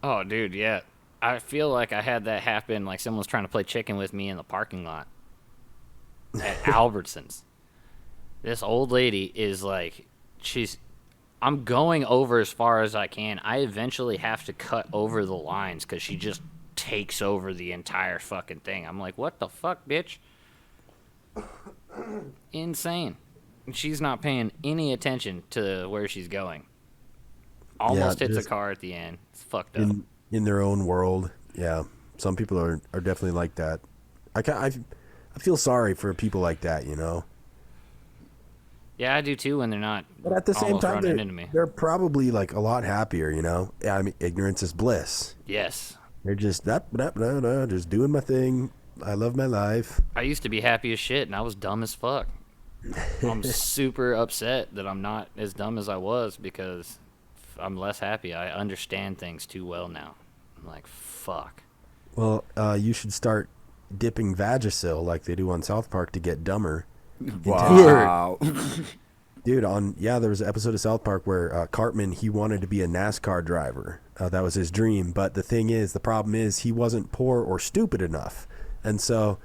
Oh, dude, yeah. I feel like I had that happen, like someone was trying to play chicken with me in the parking lot at Albertsons. This old lady is like, I'm going over as far as I can. I eventually have to cut over the lines because she just takes over the entire fucking thing. I'm like, what the fuck, bitch? Insane. And she's not paying any attention to where she's going. Almost hits a car at the end. It's fucked up. In their own world. Yeah. Some people are definitely like that. I feel sorry for people like that, you know? Yeah, I do too when they're not. But at the same almost time, running into me. they're probably like a lot happier, you know? I mean, ignorance is bliss. Yes. They're just just doing my thing. I love my life. I used to be happy as shit, and I was dumb as fuck. I'm super upset that I'm not as dumb as I was because I'm less happy. I understand things too well now. I'm like, fuck. Well, you should start dipping Vagisil like they do on South Park to get dumber. Wow. Dude, there was an episode of South Park where Cartman, he wanted to be a NASCAR driver. That was his dream. But the problem is he wasn't poor or stupid enough. And so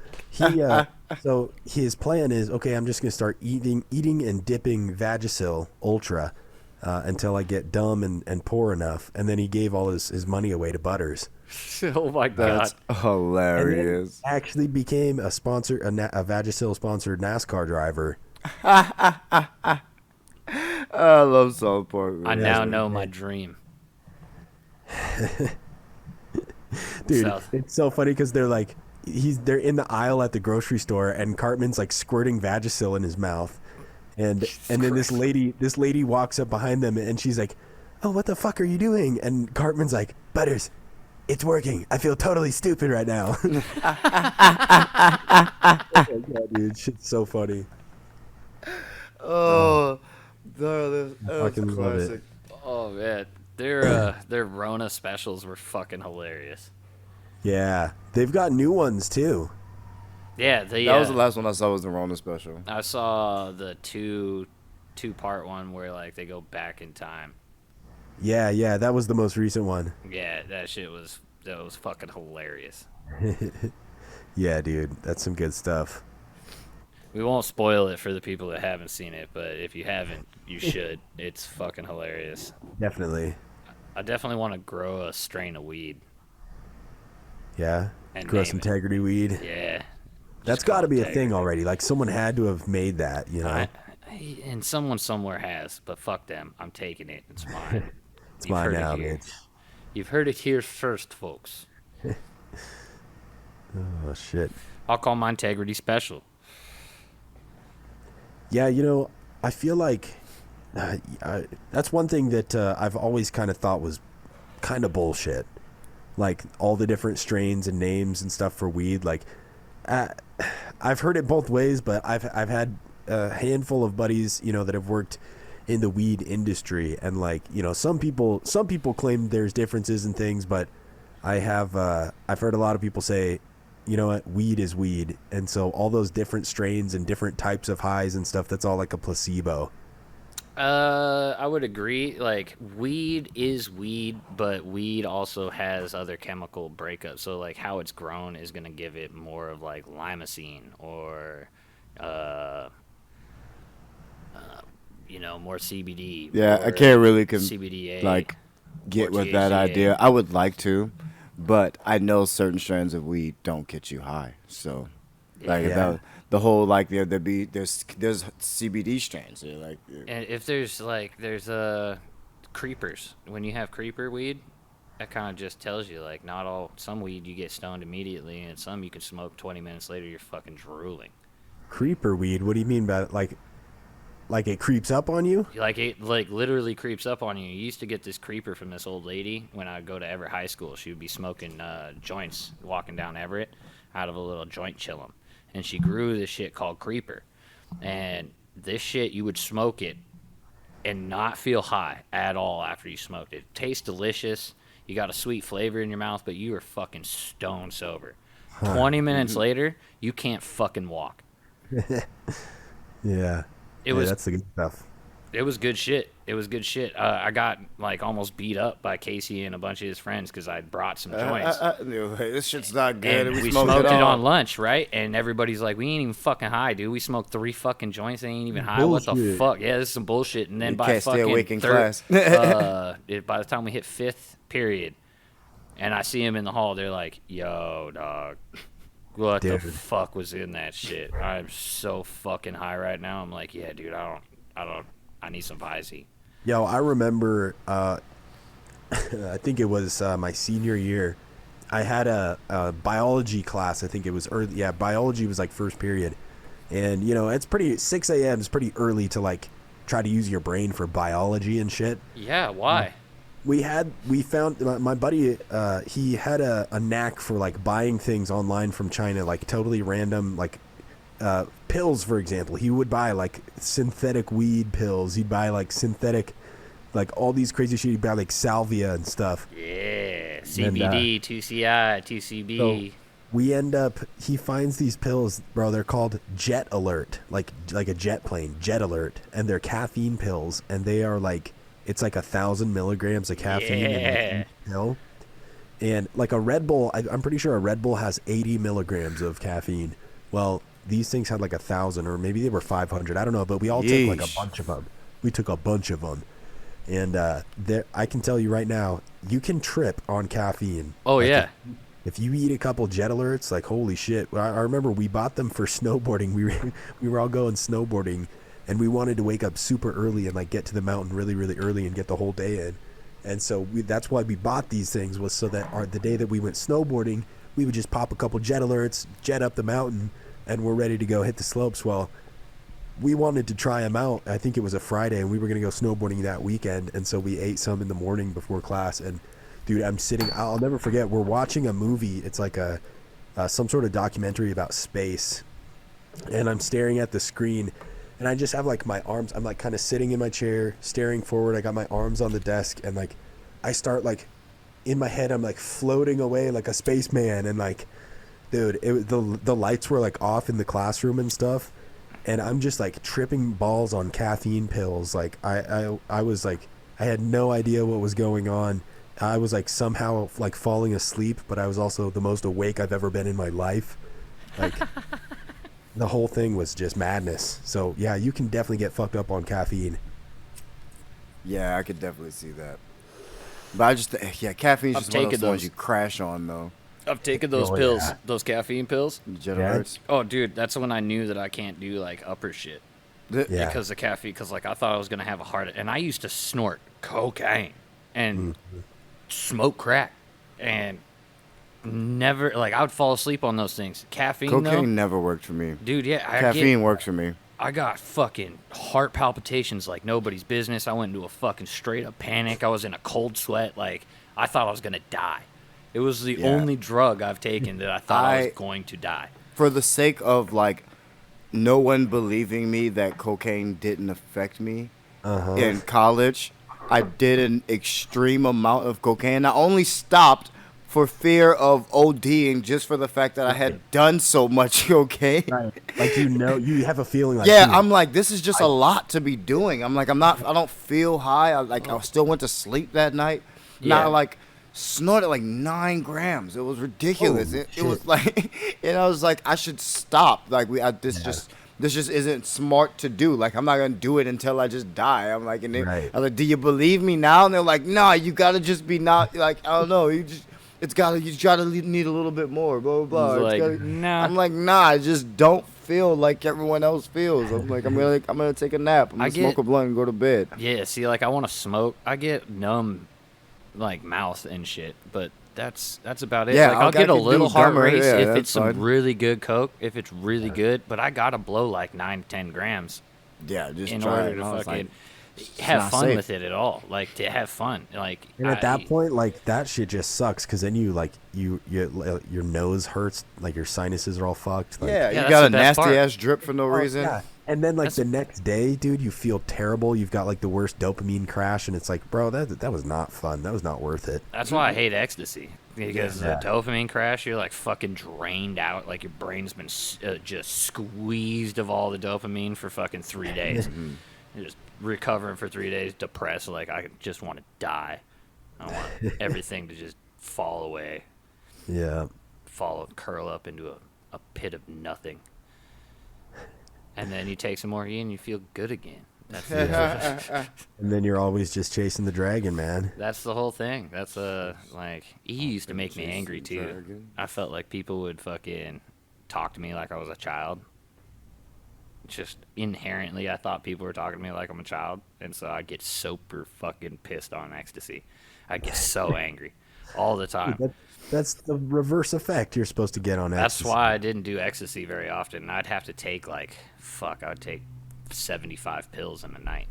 so his plan is, okay, I'm just going to start eating and dipping Vagisil Ultra until I get dumb and poor enough. And then he gave all his money away to Butters. Oh my god. That's hilarious. And actually became a Vagisil sponsored NASCAR driver. I love South Park. I now know my dream. Dude, it's so funny because they're like, they're in the aisle at the grocery store, and Cartman's like squirting Vagisil in his mouth, and then this lady walks up behind them, and she's like, "Oh, what the fuck are you doing?" And Cartman's like, "Butters, it's working. I feel totally stupid right now." Yeah, dude, shit's so funny. Oh, that's fucking love it. classic. Oh man, their Rona specials were fucking hilarious. Yeah, they've got new ones too. Yeah, That was the last one I saw was the Rona special. I saw the two-part one where like they go back in time. Yeah, that was the most recent one. Yeah, that was fucking hilarious. Yeah, dude, that's some good stuff. We won't spoil it for the people that haven't seen it, but if you haven't, you should. It's fucking hilarious. Definitely. I definitely want to grow a strain of weed. Yeah. And Gross name it. integrity weed. Yeah. That's got to be a thing already. Like someone had to have made that, you know. And someone somewhere has, but fuck them. I'm taking it. It's mine. It's You've mine heard it now, here. bitch. You've heard it here first, folks. Oh shit. I'll call my integrity special. Yeah, you know, I feel like that's one thing that I've always kind of thought was kind of bullshit. Like all the different strains and names and stuff for weed. Like, I've heard it both ways, but I've had a handful of buddies, you know, that have worked in the weed industry, and like, you know, some people claim there's differences in things, but I've heard a lot of people say, you know what, weed is weed, and so all those different strains and different types of highs and stuff, that's all like a placebo. I would agree. Like, weed is weed, but weed also has other chemical breakups. So, like, how it's grown is going to give it more of, like, limousine or, you know, more CBD. Yeah, I or can't really CBDA. like get or with that THCA. idea. I would like to, but I know certain strains of weed don't get you high. So, like Yeah. the whole like there's CBD strains. They're like And if there's creepers, when you have creeper weed, that kind of just tells you, like, not all, some weed you get stoned immediately, and some you can smoke 20 minutes later, you're fucking drooling. Creeper weed? What do you mean by it? Like it creeps up on you? Like, it like literally creeps up on you. You used to get this creeper from this old lady when I would go to Everett High School. She would be smoking joints walking down Everett out of a little joint chillum, and she grew this shit called creeper. And this shit, you would smoke it and not feel high at all after you smoked it. It tastes delicious. You got a sweet flavor in your mouth, but you are fucking stone sober. 20 minutes later, you can't fucking walk. Yeah. That's the good stuff. It was good shit. I got like almost beat up by Casey and a bunch of his friends because I brought some joints. this shit's not good. And we smoked it on lunch, right? And everybody's like, "We ain't even fucking high, dude. We smoked 3 fucking joints. They ain't even high. What the Bullshit. fuck? Yeah, this is some bullshit." And then You by can't stay fucking awake in third, class. by the time we hit 5th period, and I see him in the hall, they're like, "Yo, dog, what the Dude. fuck was in that shit? I'm so fucking high right now." I'm like, "Yeah, dude, I need some Visy." Yo, I remember, I think it was my senior year. I had a biology class. I think it was early. Yeah, biology was like first period. And, you know, it's 6 a.m. is pretty early to like try to use your brain for biology and shit. Yeah, why? We found my buddy, he had a knack for like buying things online from China, like totally random, like pills, for example. He would buy like synthetic weed pills. He'd buy like synthetic, like all these crazy shit. He'd buy like salvia and stuff. Yeah, CBD, 2CI, 2CB. So he finds these pills, bro. They're called Jet Alert, like a jet plane, Jet Alert, and they're caffeine pills, and they are like, it's like 1,000 milligrams of caffeine in each pill. And like a Red Bull, I'm pretty sure a Red Bull has 80 milligrams of caffeine. Well, these things had like 1,000, or maybe they were 500. I don't know, but we all took like a bunch of them. We took a bunch of them, and I can tell you right now, you can trip on caffeine. Oh, like yeah. If you eat a couple Jet Alerts, like holy shit. I remember we bought them for snowboarding. We were all going snowboarding, and we wanted to wake up super early and like get to the mountain really, really early and get the whole day in. And so that's why we bought these things, was so that the day that we went snowboarding, we would just pop a couple jet alerts, jet up the mountain, and we're ready to go hit the slopes. Well, we wanted to try them out. I think it was a Friday, and we were going to go snowboarding that weekend. And so we ate some in the morning before class. And dude, I'll never forget. We're watching a movie. It's like some sort of documentary about space. And I'm staring at the screen, and I just have like my arms. I'm like kind of sitting in my chair, staring forward. I got my arms on the desk, and like I start like in my head, I'm like floating away like a spaceman. And like, dude, the lights were like off in the classroom and stuff. And I'm just like tripping balls on caffeine pills. Like I was like, I had no idea what was going on. I was like somehow like falling asleep, but I was also the most awake I've ever been in my life. Like the whole thing was just madness. So yeah, you can definitely get fucked up on caffeine. Yeah, I could definitely see that. But I just, caffeine's just one of those ones you crash on, though. I've taken those pills, those caffeine pills. Jet alerts. Oh, dude, that's when I knew that I can't do like upper shit because of caffeine. Because like I thought I was gonna have a heart, and I used to snort cocaine and smoke crack, and never like I would fall asleep on those things. Cocaine never worked for me, dude. Yeah, caffeine works for me. I got fucking heart palpitations like nobody's business. I went into a fucking straight up panic. I was in a cold sweat. Like I thought I was gonna die. It was the only drug I've taken that I thought I was going to die. For the sake of, like, no one believing me that cocaine didn't affect me in college, I did an extreme amount of cocaine. I only stopped for fear of ODing just for the fact that I had done so much cocaine. Right. Like, you have a feeling like... Yeah, I'm like, this is just a lot to be doing. I'm like, I don't feel high. I still went to sleep that night. Not like... snorted like 9 grams. It was ridiculous. It was like, and I was like, I should stop. Like this just isn't smart to do. Like I'm not gonna do it until I just die. I'm like, and I was like, do you believe me now? And they're like, nah, you gotta just be not like I don't know. You gotta need a little bit more. Blah blah blah. Like, nah. I'm like, nah, I just don't feel like everyone else feels. I'm like, I'm gonna take a nap. I'm gonna smoke a blunt and go to bed. Yeah, see, like I want to smoke. I get numb. Like mouth and shit, but that's about it. Yeah, like I'll get a little heart race if it's some fine. really good coke, if it's really good, but I gotta blow like 9 to 10 grams. Yeah, just in try order it. to fucking have fun safe. with it at all. Like to have fun. Like and at that point, like that shit just sucks because then you like your nose hurts, like your sinuses are all fucked. Like, yeah, you that's got the a best nasty part. ass drip for no reason. Yeah. And then like the next day, dude, you feel terrible. You've got like the worst dopamine crash, and it's like, bro, that was not fun. That was not worth it. That's why I hate ecstasy, because the dopamine crash, you're like fucking drained out. Like your brain's been just squeezed of all the dopamine for fucking 3 days. You're just recovering for 3 days, depressed. Like I just want to die. I want everything to just fall away. Yeah. Curl up into a pit of nothing. And then you take some more E and you feel good again. That's And then you're always just chasing the dragon, man. That's the whole thing. That's like E used to make me angry too. Dragon. I felt like people would fucking talk to me like I was a child. Just inherently, I thought people were talking to me like I'm a child, and so I get super fucking pissed on ecstasy. I get so angry all the time. That's the reverse effect you're supposed to get on ecstasy. That's why I didn't do ecstasy very often. I'd have to take I would take 75 pills in a night.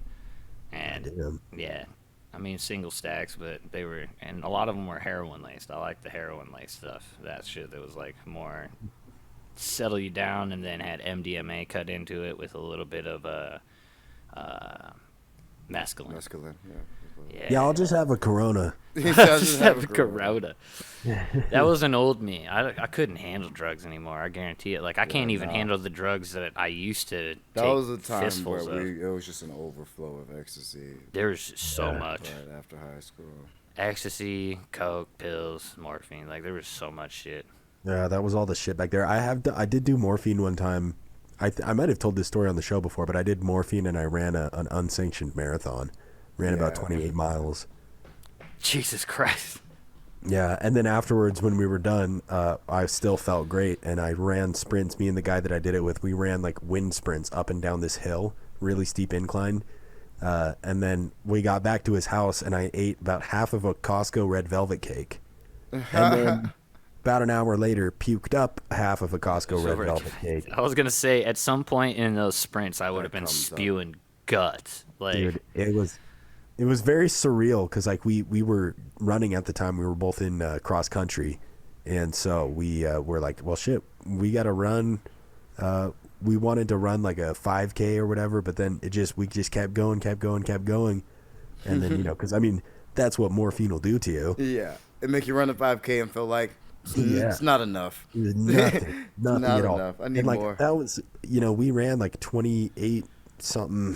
And yeah, I mean single stacks, but and a lot of them were heroin laced. I like the heroin laced stuff. That shit that was like more settle you down, and then had MDMA cut into it with a little bit of mescaline. Mescaline, Yeah, I'll just have a Corona. Just have a Corona. That was an old me. I couldn't handle drugs anymore. I guarantee it. Like I can't even handle the drugs that I used to. That take was a time fistfuls where of. it was just an overflow of ecstasy. There was so much Right after high school. ecstasy, coke, pills, morphine. Like there was so much shit. Yeah, that was all the shit back there. I did do morphine one time. I might have told this story on the show before, but I did morphine and I ran an unsanctioned marathon. Ran about 28 miles. Jesus Christ. Yeah, and then afterwards when we were done, I still felt great, and I ran sprints. Me and the guy that I did it with, we ran like wind sprints up and down this hill, really steep incline. And then we got back to his house, and I ate about half of a Costco red velvet cake. And then about an hour later, puked up half of a Costco red velvet cake. I was gonna say at some point in those sprints, I would have been comes up. spewing guts. Like, Dude, it was very surreal because like we were running at the time. We were both in cross country, and so we were like, well, shit, we got to run. We wanted to run like a 5K or whatever, but then we just kept going, and then because I mean that's what morphine will do to you. Yeah, it make you run a 5K and feel like Yeah. it's not enough. It was nothing Not at all. enough. I need and like more. that was we ran like 28 something.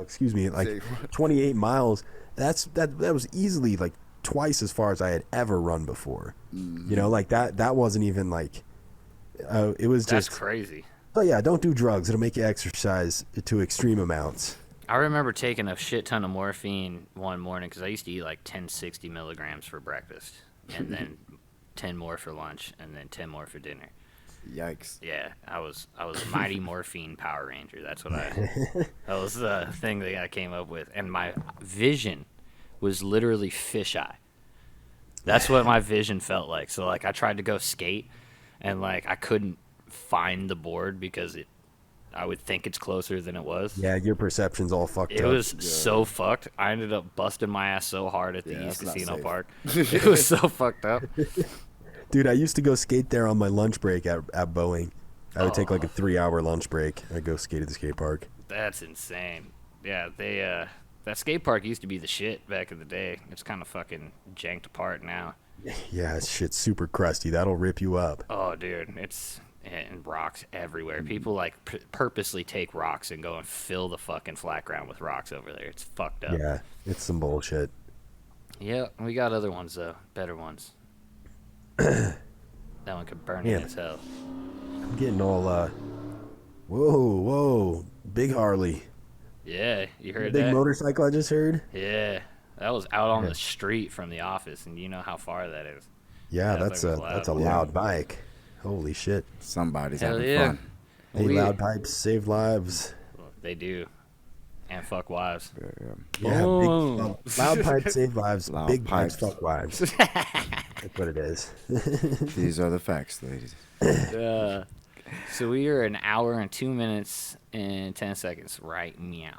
Excuse me, like 28 miles. That was easily like twice as far as I had ever run before. Like that wasn't even like it was that's just crazy. Oh yeah, don't do drugs. It'll make you exercise to extreme amounts. I remember taking a shit ton of morphine one morning because I used to eat like 1060 milligrams for breakfast, and then 10 more for lunch, and then 10 more for dinner. Yikes. Yeah, I was Mighty Morphine Power Ranger. That's what that was the thing that I came up with, and my vision was literally fisheye. That's what my vision felt like. So like I tried to go skate, and like I couldn't find the board because I would think it's closer than it was. Yeah, your perception's all fucked up. It was so fucked. I ended up busting my ass so hard at the East that's not Casino safe. Park. It was so fucked up. Dude, I used to go skate there on my lunch break at Boeing. I would take like a 3-hour lunch break. I'd go skate at the skate park. That's insane. Yeah, that skate park used to be the shit back in the day. It's kind of fucking janked apart now. Yeah, shit's super crusty. That'll rip you up. Oh, dude, and rocks everywhere. People like purposely take rocks and go and fill the fucking flat ground with rocks over there. It's fucked up. Yeah, it's some bullshit. Yeah, we got other ones though, better ones. That one could burn Yeah. in its hell. I'm getting all whoa, big Harley. Yeah, you heard Big that? motorcycle I just heard. Yeah, that was out on the street from the office, and you know how far that is. Yeah, Yeah, that's that a was that's a loud. loud bike. Holy shit. Somebody's Hell having yeah. fun. Hey, We- loud pipes save lives. They do, and fuck wives. Yeah, Boom. loud pipes save lives. Loud Big pipes pipes. fuck wives. That's what it is. These are the facts, ladies. So we are an hour and 2 minutes and 10 seconds right meow.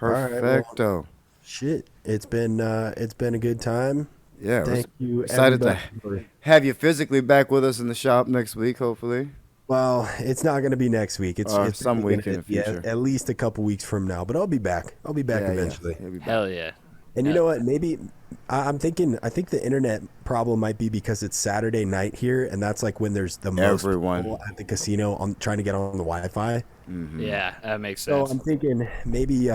right, well- Perfecto. Shit, it's been a good time. Yeah, Thank you, excited to everybody. have you physically back with us in the shop next week, hopefully. Well, it's not going to be next week. It's Some probably week gonna in the be future. at least a couple weeks from now. But I'll be back. I'll be back eventually. He'll be back. Hell yeah. And you know what? Maybe I'm thinking. I think the internet problem might be because it's Saturday night here, and that's like when there's the most Everyone. people at the casino on trying to get on the Wi-Fi. Yeah, that makes So sense. I'm thinking maybe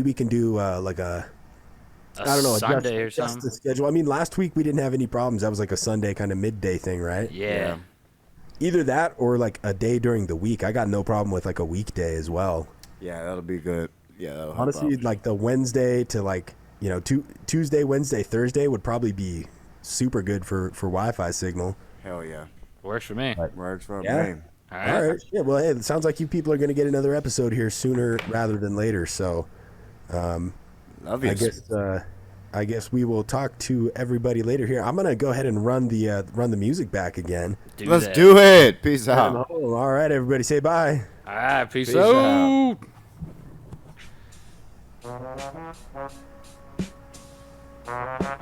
we can do like a I don't know Sunday or adjust something. the schedule. I mean, last week we didn't have any problems. That was like a Sunday kind of midday thing, right? Yeah. Either that or like a day during the week. I got no problem with like a weekday as well. Yeah, that'll be good. Yeah, that'll help Honestly, out. like the Wednesday to like Tuesday, Wednesday, Thursday would probably be super good for Wi-Fi signal. Hell yeah. Works for me. Works for Yeah. me. All All right. right. Yeah. Well, hey, it sounds like you people are going to get another episode here sooner rather than later. So, Love you. I guess we will talk to everybody later here. I'm gonna go ahead and run the music back again. Let's that. do it. Peace out. All right, everybody, say bye. All right. Peace Peace out. out.